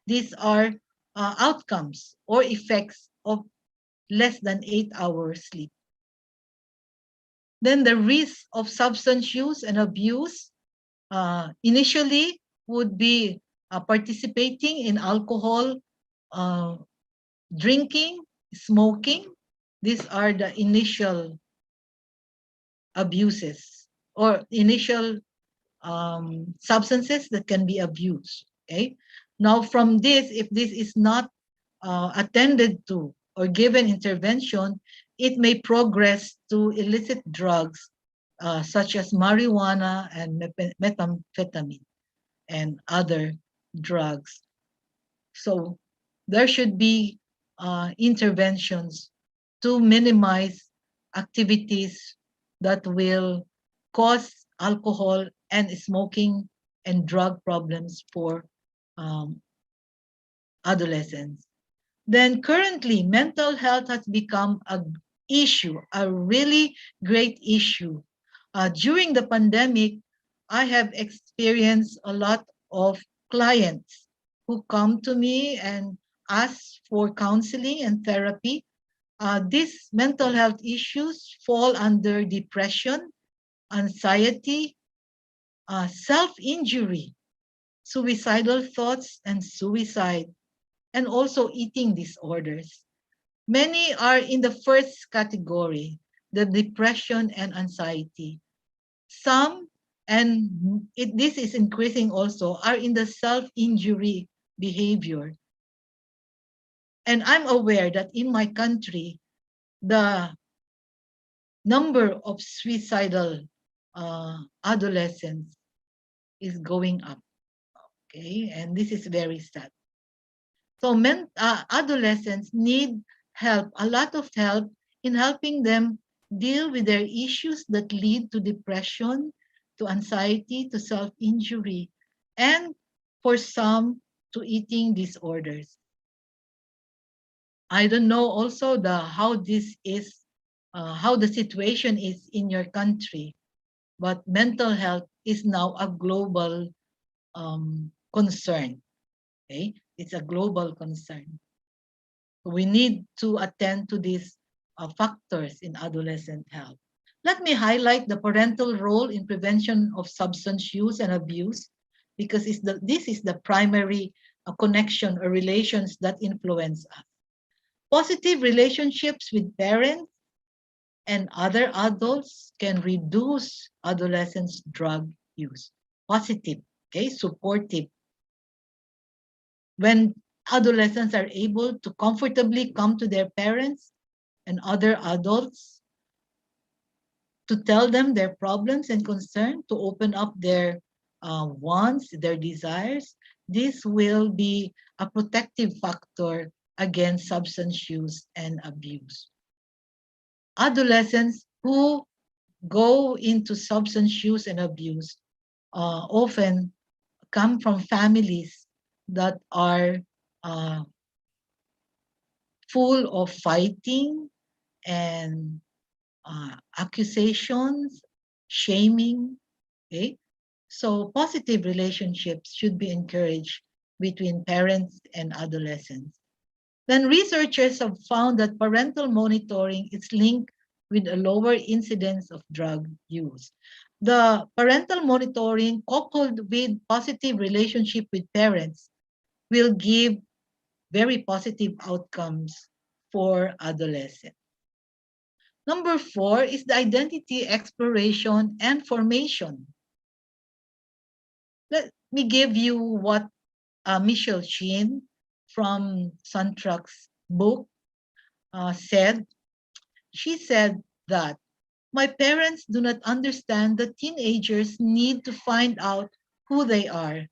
These are outcomes or effects of less than 8 hours sleep. Then the risk of substance use and abuse initially would be participating in alcohol, uh, drinking, smoking. These are the initial abuses or initial substances that can be abused. Okay. Now, from this, if this is not attended to or given intervention, it may progress to illicit drugs such as marijuana and methamphetamine and other drugs. So there should be interventions to minimize activities that will cause alcohol and smoking and drug problems for um, adolescents. Then currently, mental health has become a really great issue. During the pandemic, I have experienced a lot of clients who come to me and ask for counseling and therapy. These mental health issues fall under depression, anxiety, self-injury, suicidal thoughts, and suicide, and also eating disorders. Many are in the first category, the depression and anxiety. Some, and this is increasing also, are in the self-injury behavior. And I'm aware that in my country, the number of suicidal adolescents is going up. Okay, and this is very sad. So adolescents need help, a lot of help in helping them deal with their issues that lead to depression, to anxiety, to self-injury, and for some to eating disorders. I don't know also how this is, how the situation is in your country, but mental health is now a global concern. Okay, it's a global concern. We need to attend to these factors in adolescent health. Let me highlight the parental role in prevention of substance use and abuse. because this is the primary connection or relations that influence us. Positive relationships with parents and other adults can reduce adolescents' drug use. Positive, okay, supportive. When adolescents are able to comfortably come to their parents and other adults to tell them their problems and concern, to open up their wants, their desires, this will be a protective factor against substance use and abuse. Adolescents who go into substance use and abuse often come from families that are uh, full of fighting and accusations, shaming. Okay, so positive relationships should be encouraged between parents and adolescents. Then researchers have found that parental monitoring is linked with a lower incidence of drug use. The parental monitoring coupled with positive relationship with parents will give very positive outcomes for adolescents. Number 4 is the identity exploration and formation. Let me give you what Michelle Sheen from Sontrak's book said. She said that my parents do not understand that teenagers need to find out who they are,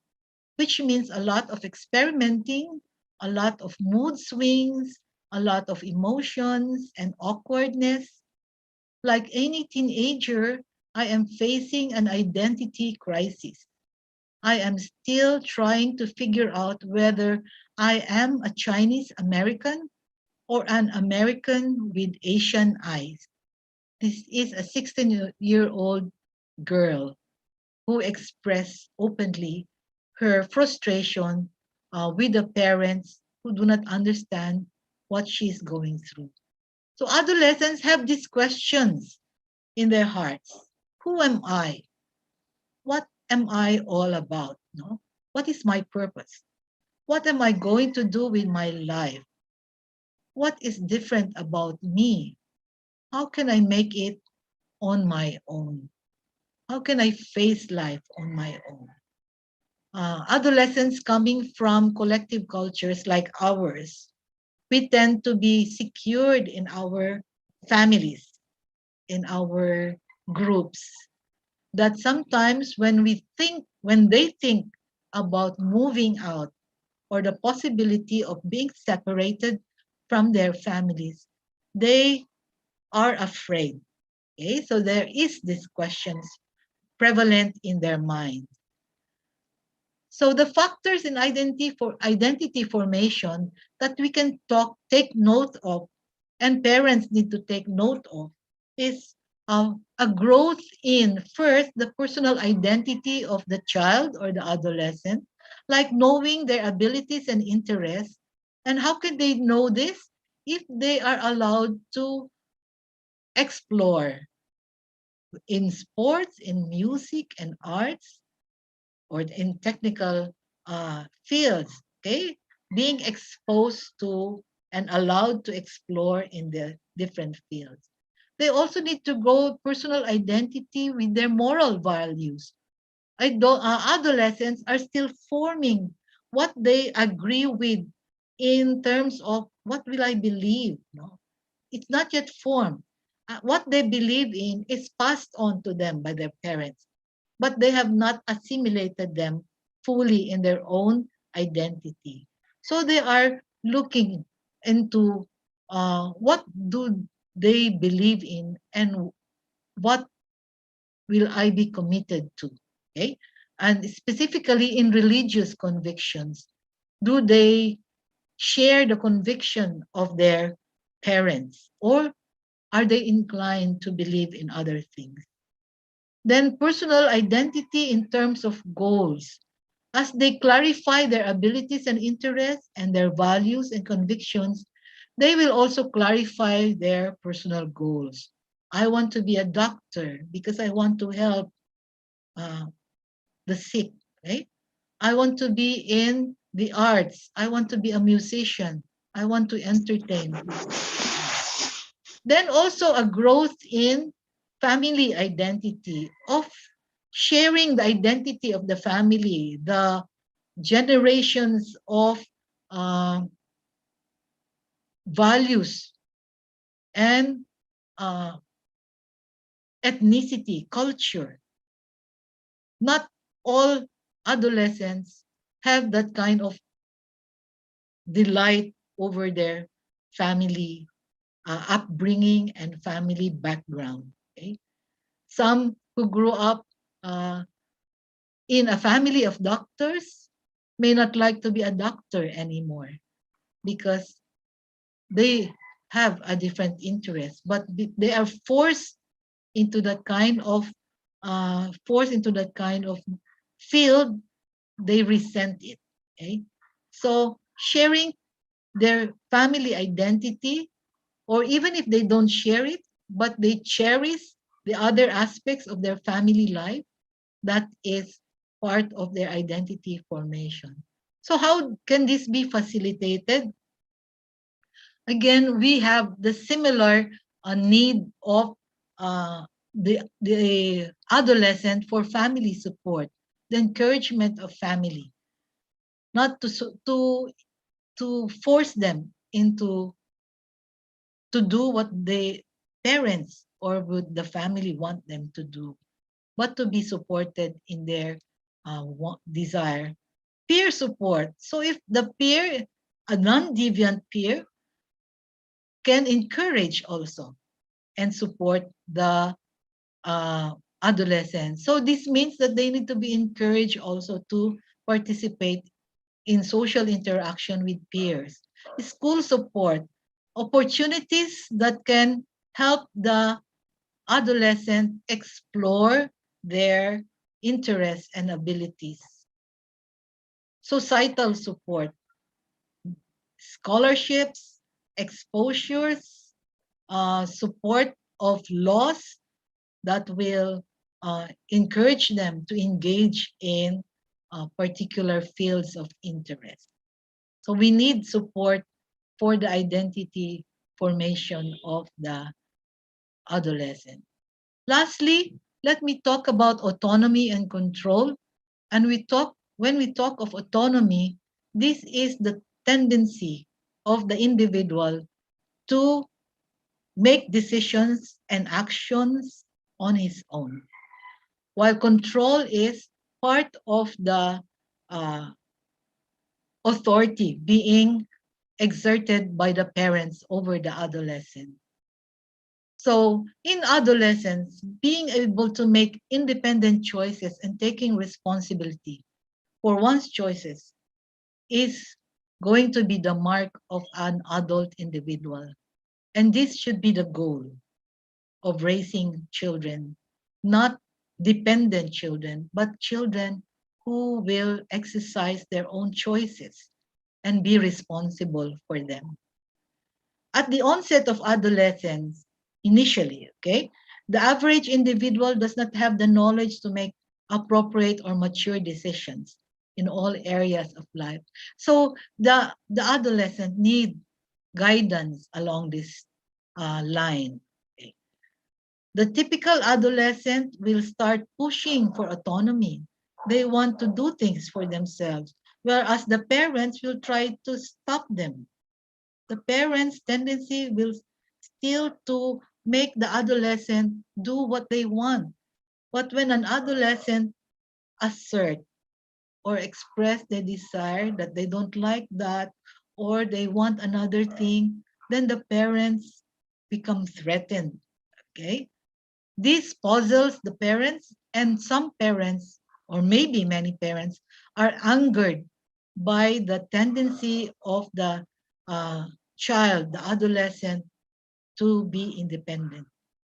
which means a lot of experimenting, a lot of mood swings, a lot of emotions and awkwardness. Like any teenager, I am facing an identity crisis. I am still trying to figure out whether I am a Chinese American or an American with Asian eyes. This is a 16-year-old girl who expressed openly her frustration with the parents who do not understand what she's going through. So adolescents have these questions in their hearts. Who am I? What am I all about? No? What is my purpose? What am I going to do with my life? What is different about me? How can I make it on my own? How can I face life on my own? Adolescents coming from collective cultures like ours, we tend to be secured in our families, in our groups, that sometimes when they think about moving out or the possibility of being separated from their families, they are afraid. Okay, so there is these questions prevalent in their mind. So the factors in identity formation that we can take note of, and parents need to take note of, is a growth in first the personal identity of the child or the adolescent, like knowing their abilities and interests. And how can they know this? If they are allowed to explore in sports, in music and arts, or in technical fields, okay? Being exposed to and allowed to explore in the different fields. They also need to grow personal identity with their moral values. Adolescents are still forming what they agree with in terms of what will I believe. No? It's not yet formed. What they believe in is passed on to them by their parents, but they have not assimilated them fully in their own identity. So they are looking into what do they believe in and what will I be committed to, okay? And specifically in religious convictions, do they share the conviction of their parents, or are they inclined to believe in other things? Then personal identity in terms of goals. As they clarify their abilities and interests and their values and convictions, they will also clarify their personal goals. I want to be a doctor because I want to help uh, the sick, right? I want to be in the arts. I want to be a musician. I want to entertain. Then also a growth in family identity, of sharing the identity of the family, the generations of uh, values and uh, ethnicity, culture. Not all adolescents have that kind of delight over their family upbringing and family background. Okay? Some who grew up uh, in a family of doctors may not like to be a doctor anymore because they have a different interest, but they are into that kind of forced into that kind of field. They resent it. Okay, so sharing their family identity, or even if they don't share it, but they cherish the other aspects of their family life, that is part of their identity formation. So how can this be facilitated? Again, we have the similar need of the adolescent for family support, the encouragement of family, not to force them into to do what the parents or would the family want them to do, but to be supported in their desire. Peer support. So if the peer, a non-deviant peer, can encourage also and support the adolescents. So this means that they need to be encouraged also to participate in social interaction with peers. School support, opportunities that can help the adolescent explore their interests and abilities. Societal support, scholarships, exposures, support of laws that will encourage them to engage in particular fields of interest. So we need support for the identity formation of the adolescent. Lastly, let me talk about autonomy and control. And when we talk of autonomy, this is the tendency of the individual to make decisions and actions on his own, while control is part of the uh, authority being exerted by the parents over the adolescent. So in adolescence, being able to make independent choices and taking responsibility for one's choices is going to be the mark of an adult individual. And this should be the goal of raising children, not dependent children, but children who will exercise their own choices and be responsible for them. At the onset of adolescence, initially, okay, the average individual does not have the knowledge to make appropriate or mature decisions in all areas of life. So the adolescent need guidance along this line. Okay. The typical adolescent will start pushing for autonomy. They want to do things for themselves, whereas the parents will try to stop them. The parents' tendency will still to make the adolescent do what they want. But when an adolescent assert or express their desire that they don't like that or they want another thing, then the parents become threatened. Okay? This puzzles the parents, and some parents, or maybe many parents, are angered by the tendency of the child, the adolescent, to be independent.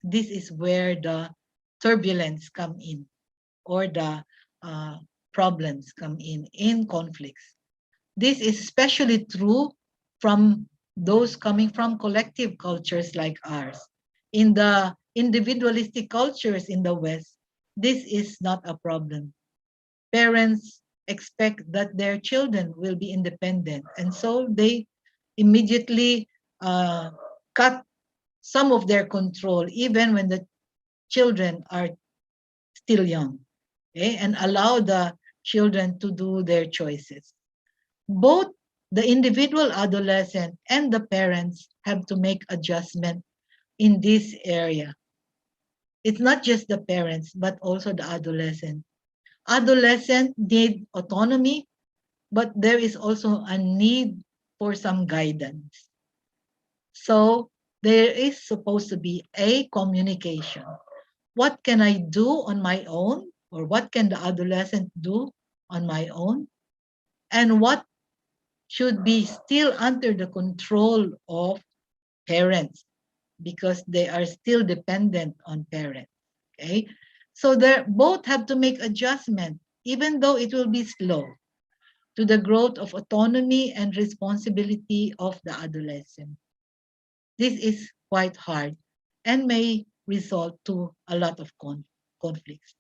This is where the turbulence come in, or the uh, problems come in conflicts. This is especially true from those coming from collective cultures like ours. In the individualistic cultures in the West, this is not a problem. Parents expect that their children will be independent. And so they immediately cut some of their control, even when the children are still young, okay, and allow the children to do their choices. Both the individual adolescent and the parents have to make adjustment in this area. It's not just the parents, but also the adolescent. Adolescent need autonomy, but there is also a need for some guidance. So there is supposed to be a communication. What can I do on my own? Or what can the adolescent do on my own? And what should be still under the control of parents because they are still dependent on parents. Okay. So they both have to make adjustment, even though it will be slow, to the growth of autonomy and responsibility of the adolescent. This is quite hard and may result to a lot of conflicts.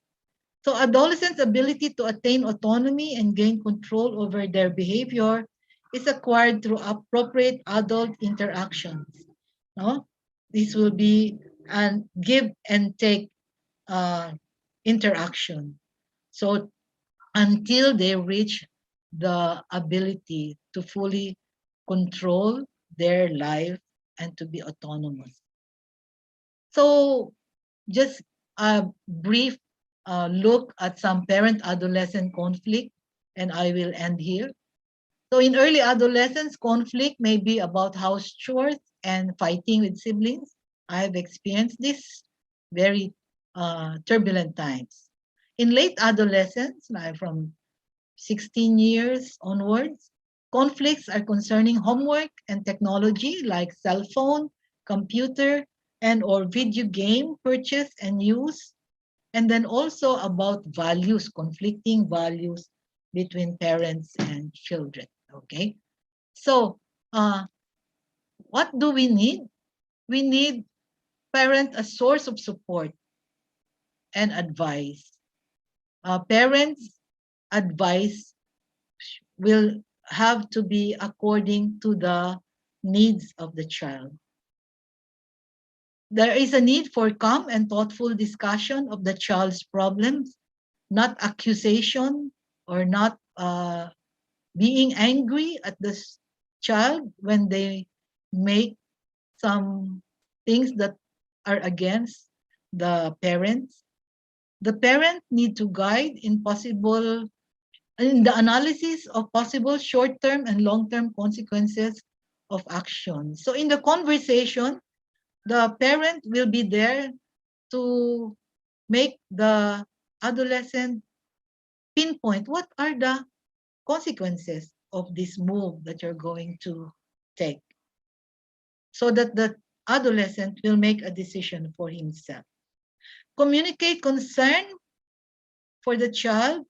So adolescents' ability to attain autonomy and gain control over their behavior is acquired through appropriate adult interactions. No? This will be an give and take uh, interaction. So until they reach the ability to fully control their life and to be autonomous. So just a brief look at some parent-adolescent conflict, and I will end here. So in early adolescence, conflict may be about house chores and fighting with siblings. I've experienced this very turbulent times. In late adolescence, like from 16 years onwards, conflicts are concerning homework and technology like cell phone, computer, and or video game purchase and use, and then also about values, conflicting values between parents and children. Okay, so what do we need? We need parent a source of support and advice. Parents' advice will have to be according to the needs of the child. There is a need for calm and thoughtful discussion of the child's problems, not accusation or not being angry at the child when they make some things that are against the parents. The parent need to guide in the analysis of possible short-term and long-term consequences of action. So in the conversation, the parent will be there to make the adolescent pinpoint what are the consequences of this move that you're going to take, so that the adolescent will make a decision for himself. Communicate concern for the child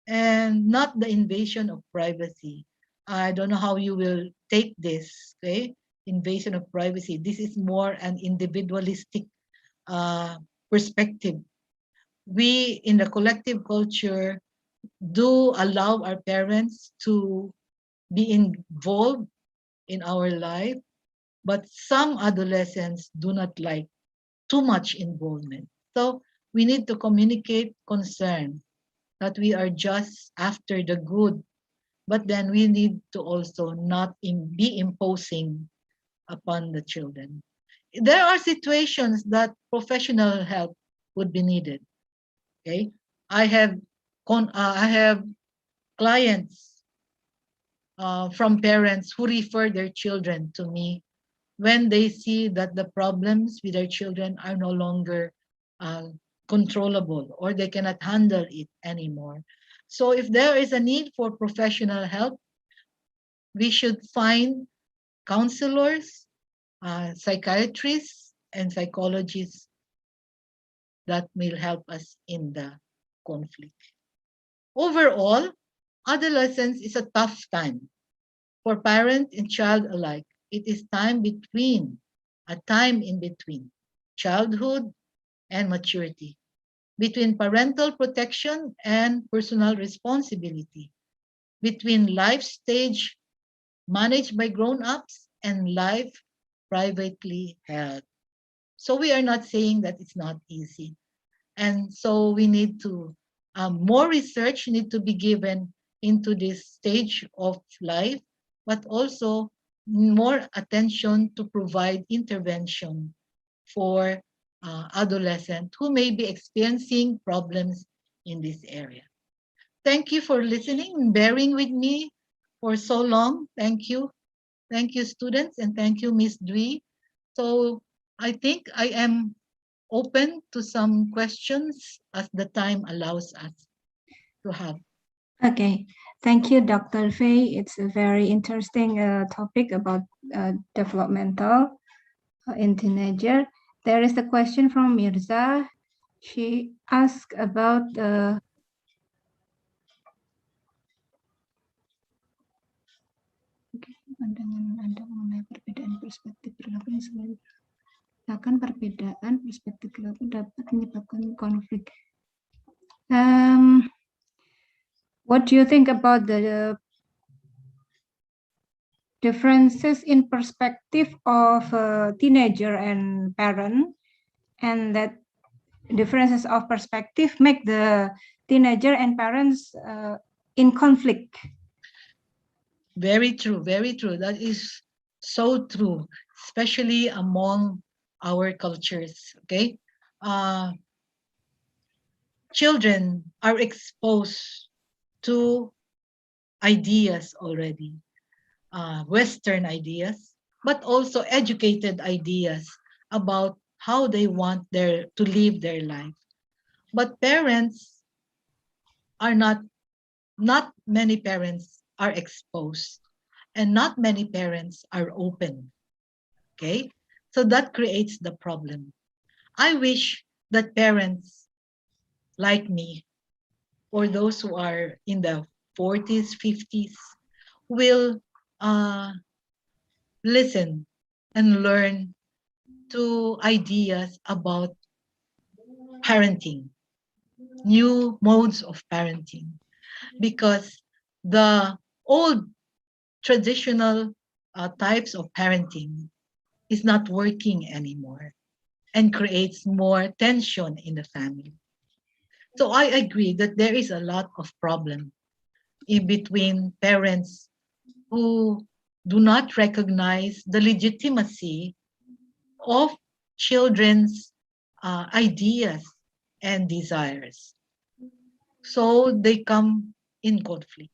and not the invasion of privacy. I don't know how you will take this, okay? Invasion of privacy. This is more an individualistic perspective. We in the collective culture do allow our parents to be involved in our life, but some adolescents do not like too much involvement. So we need to communicate concern that we are just after the good, but then we need to also not be imposing upon the children. There are situations that professional help would be needed. Okay, I have I have clients from parents who refer their children to me when they see that the problems with their children are no longer uh, controllable or they cannot handle it anymore. So if there is a need for professional help, we should find counselors, psychiatrists, and psychologists that will help us in the conflict. Overall, adolescence is a tough time for parent and child alike. It is a time in between childhood and maturity. between parental protection and personal responsibility, between life stage managed by grown-ups and life privately held. So we are not saying that it's not easy. And so we need to, more research need to be given into this stage of life, but also more attention to provide intervention for adolescents who may be experiencing problems in this area. Thank you for listening and bearing with me for so long. Thank you. Thank you, students, and thank you, Miss Dwi. So I think I am open to some questions as the time allows us to have. Okay, thank you, Dr. Fei. It's a very interesting topic about developmental in teenager. There is a question from Mirza. She asked about pandangan Anda mengenai perbedaan perspektif perilaku yang selalu akan perbedaan perspektif perilaku dapat menyebabkan konflik. What do you think about the differences in perspective of a teenager and parent, and that differences of perspective make the teenager and parents in conflict? Very true, very true. That is so true, especially among our cultures. Okay, children are exposed to ideas already, Western ideas, but also educated ideas about how they want to live their life. But parents are not many parents are exposed, and not many parents are open. Okay, so that creates the problem. I wish that parents like me, or those who are in the 40s, 50s, will listen and learn to ideas about parenting, new modes of parenting, because the old traditional types of parenting is not working anymore and creates more tension in the family. So I agree that there is a lot of problem in between parents who do not recognize the legitimacy of children's ideas and desires. So they come in conflict.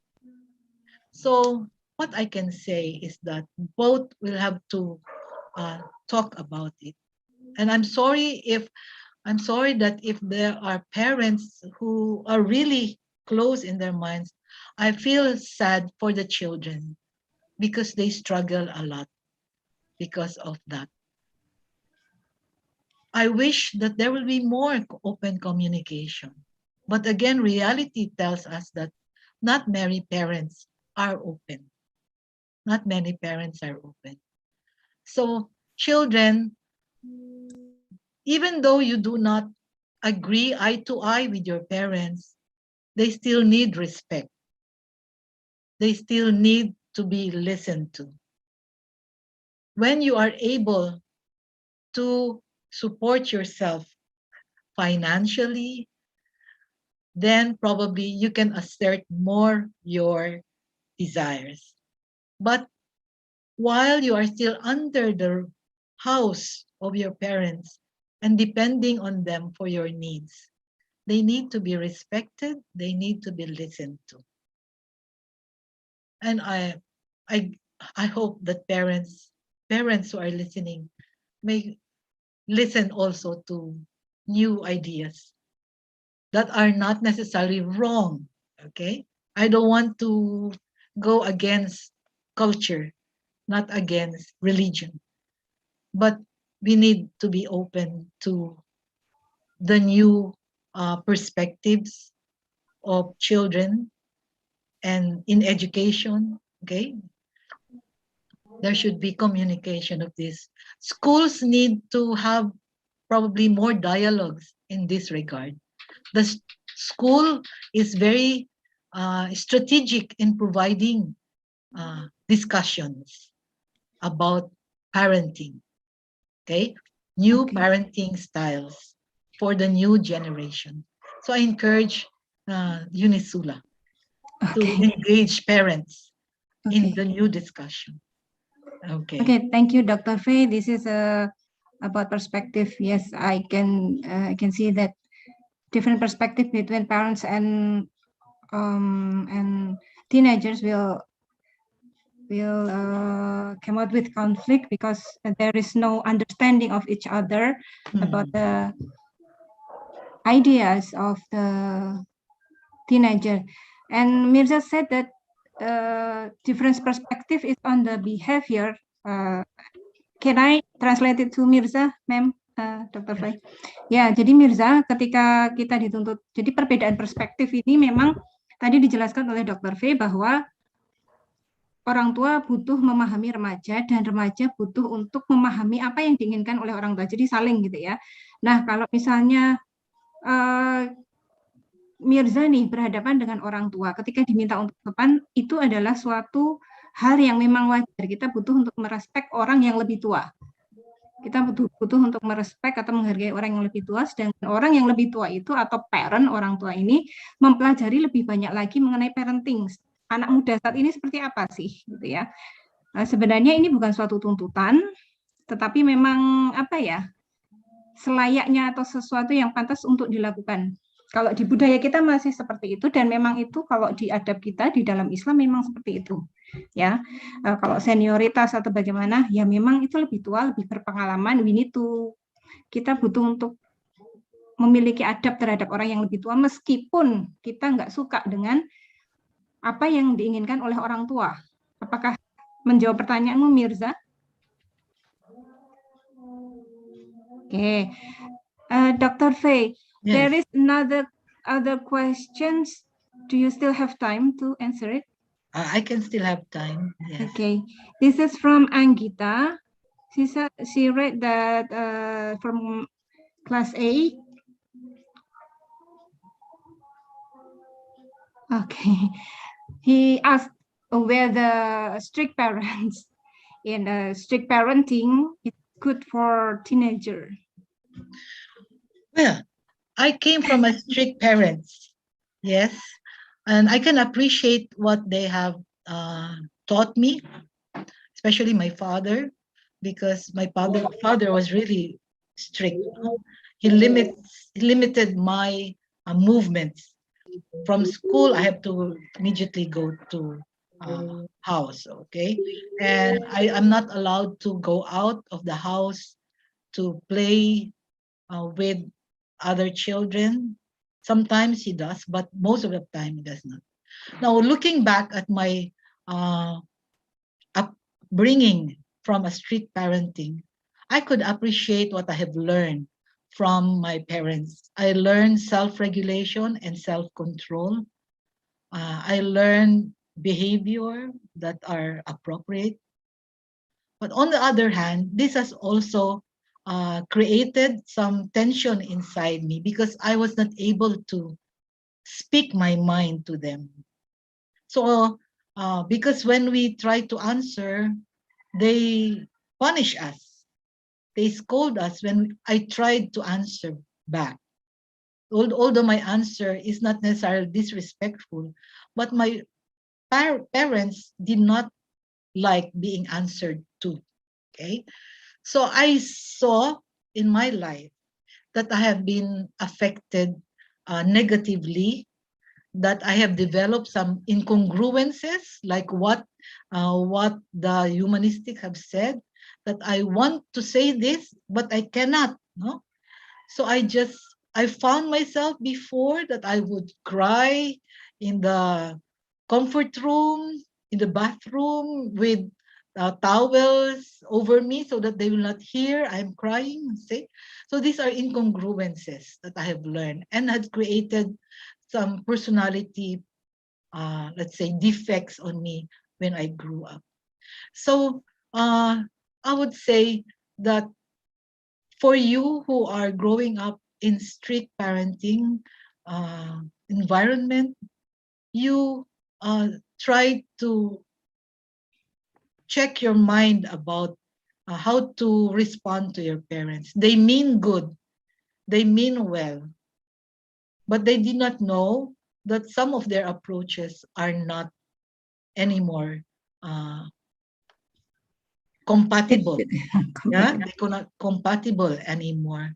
So what I can say is that both will have to talk about it. And I'm sorry that if there are parents who are really close in their minds, I feel sad for the children because they struggle a lot because of that. I wish that there will be more open communication. But again, reality tells us that not many parents are open. Not many parents are open. So children, even though you do not agree eye to eye with your parents, they still need respect. They still need to be listened to. When you are able to support yourself financially, then probably you can assert more your desires. But while you are still under the house of your parents and depending on them for your needs, they need to be respected, they need to be listened to. And I hope that parents who are listening may listen also to new ideas that are not necessarily wrong. Okay, I don't want to go against culture, not against religion, but we need to be open to the new perspectives of children and in education. Okay, there should be communication of this. Schools need to have probably more dialogues in this regard, the school is very strategic in providing discussions about parenting, okay? New parenting styles for the new generation. So I encourage Unissula to engage parents in the new discussion. Okay. Okay, thank you, Dr. Faye. This is about perspective. Yes, I can see that different perspective between parents and teenagers will come out with conflict because there is no understanding of each other about the ideas of the teenager. And Mirza said that different perspective is on the behavior. Can I translate it to Mirza, ma'am, Dr. Fay? Ya, jadi Mirza, ketika kita dituntut, jadi perbedaan perspektif ini memang tadi dijelaskan oleh Dr. Fay bahwa orang tua butuh memahami remaja dan remaja butuh untuk memahami apa yang diinginkan oleh orang tua. Jadi saling gitu ya. Nah, kalau misalnya Mirza nih berhadapan dengan orang tua, ketika diminta untuk depan, itu adalah suatu hal yang memang wajar. Kita butuh untuk merespek orang yang lebih tua. Kita butuh untuk merespek atau menghargai orang yang lebih tua, sedangkan orang yang lebih tua itu atau parent, orang tua ini mempelajari lebih banyak lagi mengenai parenting. Anak muda saat ini seperti apa sih, gitu ya. Nah, sebenarnya ini bukan suatu tuntutan, tetapi memang apa ya, selayaknya atau sesuatu yang pantas untuk dilakukan. Kalau di budaya kita masih seperti itu, dan memang itu kalau di adab kita di dalam Islam memang seperti itu. Ya, kalau senioritas atau bagaimana, ya memang itu lebih tua, lebih berpengalaman. We need to, kita butuh untuk memiliki adab terhadap orang yang lebih tua, meskipun kita nggak suka dengan apa yang diinginkan oleh orang tua. Apakah menjawab pertanyaanmu, Mirza? Oke, Dr. Faye, yes. There is other questions. Do you still have time to answer it? I can still have time. Yes. Okay, this is from Anggita. She read that from class A. Okay, he asked whether strict parents in strict parenting is good for teenager. Well, I came from a strict parents, yes, and I can appreciate what they have taught me, especially my father, because my father was really strict. He limited my movements. From school, I have to immediately go to house, okay? And I'm not allowed to go out of the house to play with other children. Sometimes he does, but most of the time he does not. Now, looking back at my upbringing from a strict parenting, I could appreciate what I have learned from my parents. I learned self-regulation and self-control. I learned behavior that are appropriate. But on the other hand, this has also created some tension inside me because I was not able to speak my mind to them. So because when we try to answer, they punish us. They scold us when I tried to answer back. Although my answer is not necessarily disrespectful, but my parents did not like being answered to. Okay, so I saw in my life that I have been affected negatively, that I have developed some incongruences, like what the humanistic have said, that I want to say this, but I cannot. No, so I found myself before that I would cry in the comfort room, in the bathroom with towels over me so that they will not hear I'm crying. See? So these are incongruences that I have learned and had created some personality, let's say, defects on me when I grew up. So I would say that for you who are growing up in strict parenting, environment, you try to check your mind about how to respond to your parents. They mean good, they mean well, but they did not know that some of their approaches are not anymore uh, compatible. Yeah, they cannot compatible anymore.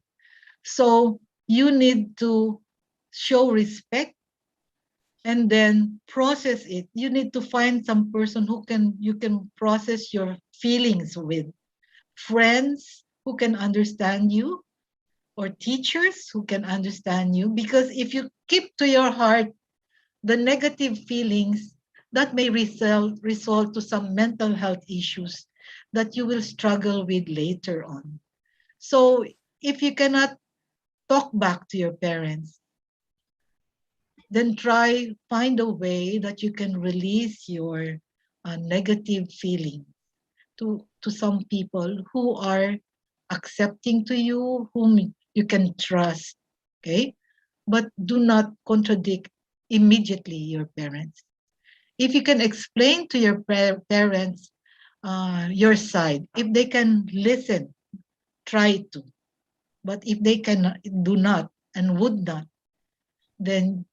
So you need to show respect and then process it. You need to find some person who you can process your feelings with, friends who can understand you, or teachers who can understand you. Because if you keep to your heart the negative feelings, that may result to some mental health issues that you will struggle with later on. So if you cannot talk back to your parents, then find a way that you can release your negative feeling to some people who are accepting to you, whom you can trust. Okay, but do not contradict immediately your parents. If you can explain to your parents your side, if they can listen, try to. But if they cannot, do not, and would not, then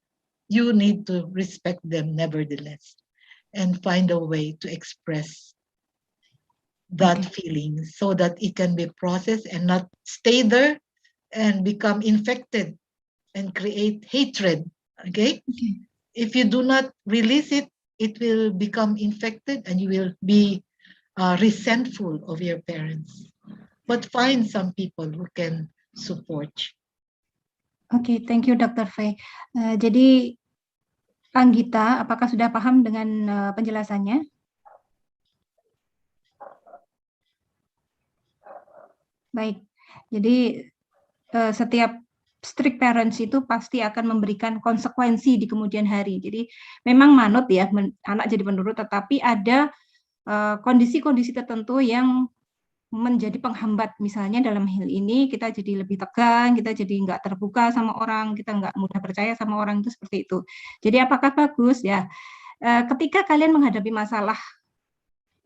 you need to respect them nevertheless and find a way to express that feeling so that it can be processed and not stay there and become infected and create hatred. Okay? If you do not release it, it will become infected and you will be resentful of your parents. But find some people who can support you. Oke, thank you Dr. Faye. Jadi Anggita, apakah sudah paham dengan penjelasannya? Baik, jadi setiap strict parents itu pasti akan memberikan konsekuensi di kemudian hari. Jadi memang manut ya, anak jadi penurut, tetapi ada kondisi-kondisi tertentu yang menjadi penghambat. Misalnya dalam hal ini kita jadi lebih tegang, kita jadi nggak terbuka sama orang, kita nggak mudah percaya sama orang, itu seperti itu. Jadi apakah bagus ya ketika kalian menghadapi masalah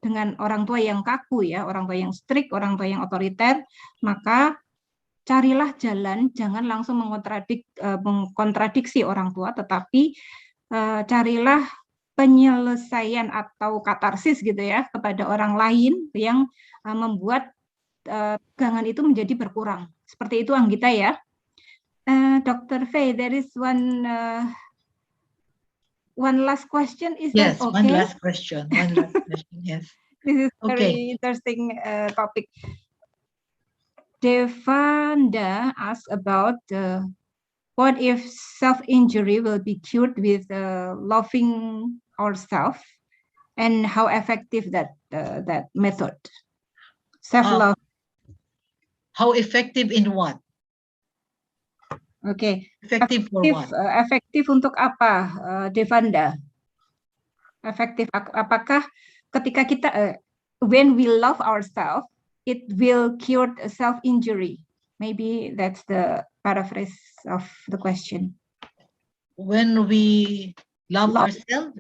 dengan orang tua yang kaku ya, orang tua yang strict, orang tua yang otoriter, maka carilah jalan, jangan langsung mengkontradiksi orang tua, tetapi carilah penyelesaian atau katarsis gitu ya kepada orang lain yang membuat tegangan itu menjadi berkurang. Seperti itu Anggita ya. Dr. Faye, there is one last question. Is yes, that okay? One last question. Yes. This is very interesting topic. Devanda asked about what if self-injury will be cured with loving ourselves, and how effective that method? Self-love. How effective in what? Okay. Effective for what? Efektif untuk apa, Devanda? Efektif apakah ketika kita when we love ourselves, it will cure self-injury? Maybe that's the paraphrase of the question. When we love ourselves,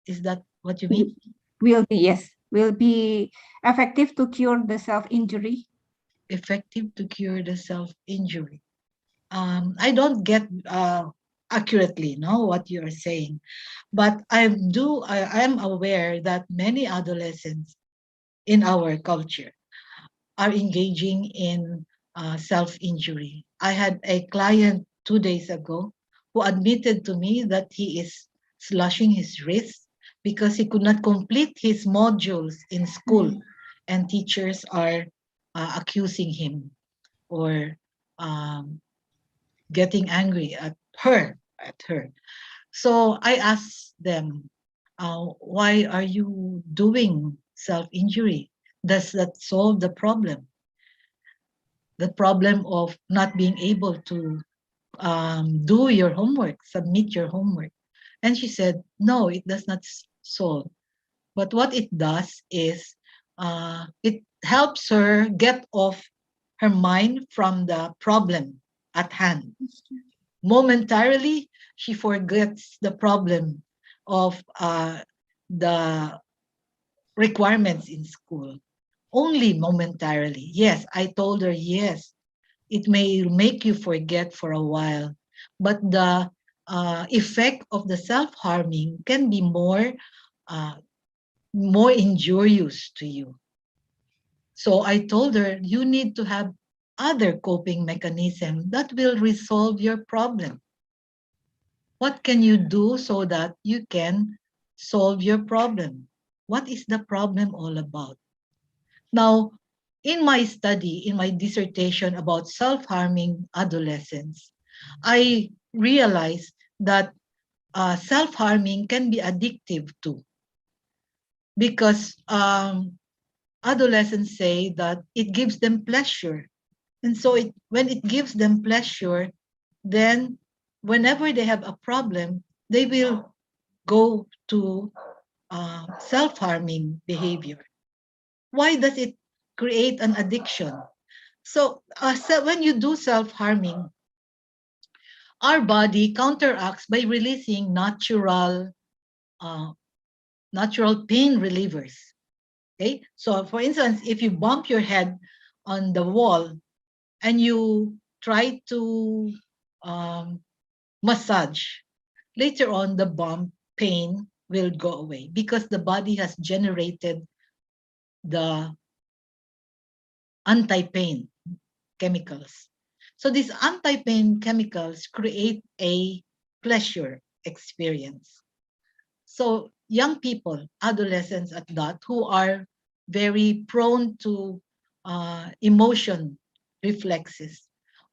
is that what you mean? Will be effective to cure the self-injury. Effective to cure the self-injury. I don't get accurately what you are saying, but I am aware that many adolescents in our culture are engaging in self-injury. I had a client 2 days ago who admitted to me that he is slashing his wrist because he could not complete his modules in school, and teachers are accusing him or getting angry at her. So I asked them, why are you doing self-injury? Does that solve the problem? The problem of not being able to do your homework, submit your homework. And she said, no, it does not solve. But what it does is it helps her get off her mind from the problem at hand. momentarily she forgets the problem of the requirements in school. Only momentarily. Yes, I told her, yes, it may make you forget for a while, but the effect of the self-harming can be uh, more injurious to you. So I told her, you need to have other coping mechanism that will resolve your problem. What can you do so that you can solve your problem? What is the problem all about? Now, in my study, in my dissertation about self-harming adolescents, I realized that self-harming can be addictive too, because adolescents say that it gives them pleasure. And so when it gives them pleasure, then whenever they have a problem, they will go to self-harming behavior. Why does it create an addiction? So, when you do self-harming, our body counteracts by releasing uh, natural pain relievers. Okay, so for instance, if you bump your head on the wall and you try to um, massage, later on the bump pain will go away because the body has generated the anti-pain chemicals. So these anti-pain chemicals create a pleasure experience. So young people, adolescents at that, who are very prone to emotion reflexes,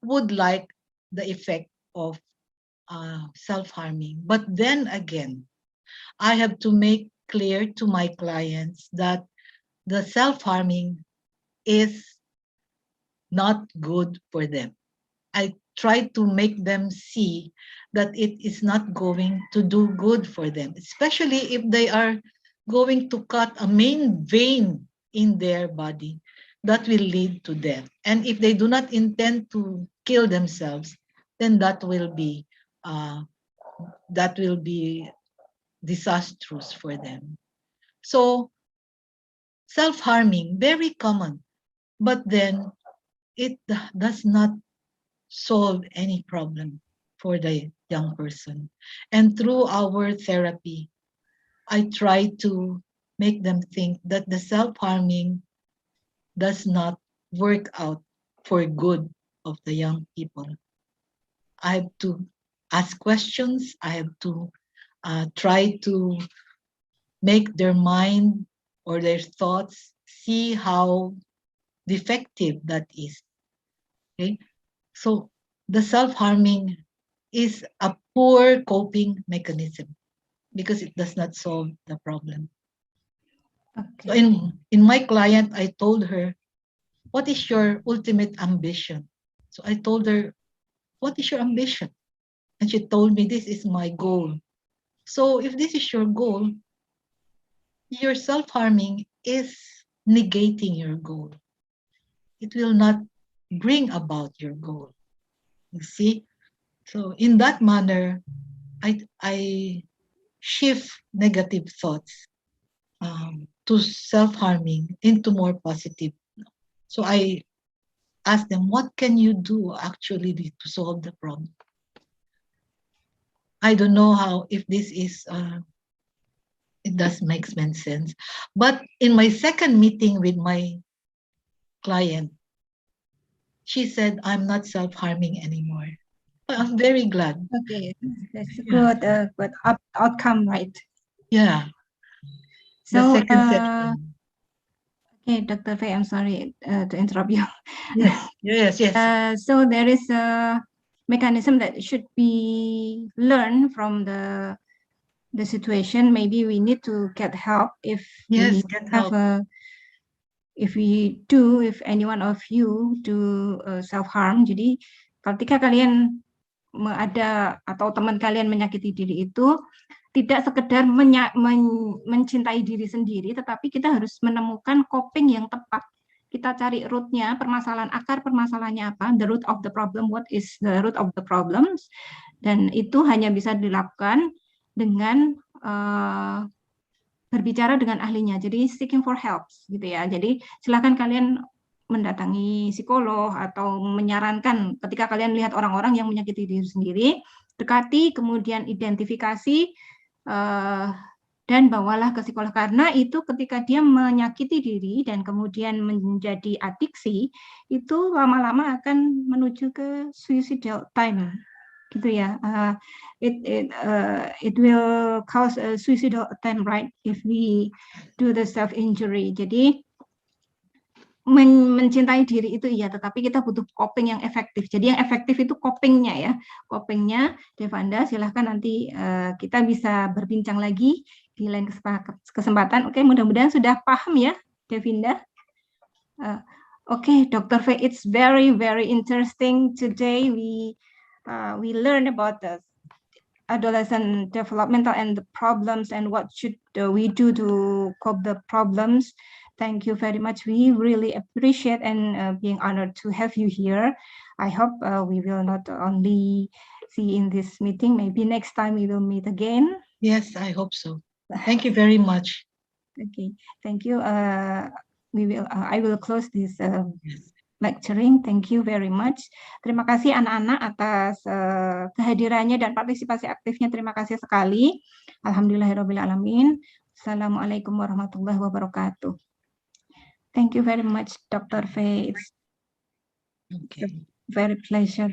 would like the effect of self-harming. But then again, I have to make clear to my clients that the self-harming is not good for them. I try to make them see that it is not going to do good for them, especially if they are going to cut a main vein in their body that will lead to death. And if they do not intend to kill themselves, then uh, that will be disastrous for them. So self-harming, very common, but then it does not solve any problem for the young person. And through our therapy, I try to make them think that the self-harming does not work out for good of the young people. I have to ask questions. I have to try to make their mind or their thoughts see how defective that is. Okay, so the self-harming is a poor coping mechanism because it does not solve the problem. Okay. So in my client, I told her, what is your ultimate ambition? So I told her, what is your ambition? And she told me, this is my goal. So if this is your goal, your self-harming is negating your goal. It will not bring about your goal. You see? So in that manner, I shift negative thoughts to self-harming into more positive. So I ask them, what can you do actually to solve the problem? I don't know how, if this is, it does make sense. But in my second meeting with my client, she said, I'm not self-harming anymore. I'm very glad. Okay, that's a Yeah. good outcome, right? Yeah. The So, second session. okay, Dr. Faye, I'm sorry to interrupt you. Yes, yes, yes. So there is a mechanism that should be learned from the situation. Maybe we need to get help if Yes, we get have help. if any one of you do self harm. Jadi ketika kalian ada atau teman kalian menyakiti diri itu tidak sekedar mencintai diri sendiri, tetapi kita harus menemukan coping yang tepat. kita cari root-nya, permasalahan akar permasalahannya apa, the root of the problem, what is the root of the problems, dan itu hanya bisa dilakukan dengan berbicara dengan ahlinya, jadi seeking for help, gitu ya. Jadi silakan kalian mendatangi psikolog atau menyarankan ketika kalian lihat orang-orang yang menyakiti diri sendiri, dekati, kemudian identifikasi, dan bawalah ke psikolog, karena itu ketika dia menyakiti diri dan kemudian menjadi adiksi, itu lama-lama akan menuju ke suicidal time, gitu ya. It will cause a suicidal attempt, right, if we do the self injury. Jadi mencintai diri itu iya, tetapi kita butuh coping yang efektif. Jadi yang efektif itu copingnya ya. Copingnya, Devanda, silahkan nanti kita bisa berbincang lagi di lain kesempatan. Oke, mudah-mudahan sudah paham ya, Devinda. Oke, Dr. V, it's very, very interesting today. We learn about the adolescent developmental and the problems and what should we do to cope the problems. Thank you very much. We really appreciate and being honored to have you here. I hope we will not only see in this meeting, maybe next time we will meet again. Yes, I hope so. Thank you very much. Okay, thank you. I will close this lecturing. Thank you very much. Terima kasih anak-anak atas kehadirannya dan partisipasi aktifnya. Terima kasih sekali. Alhamdulillahirrabbilalamin. Assalamualaikum warahmatullahi wabarakatuh. Thank you very much, Dr. Faye. It's a very pleasure.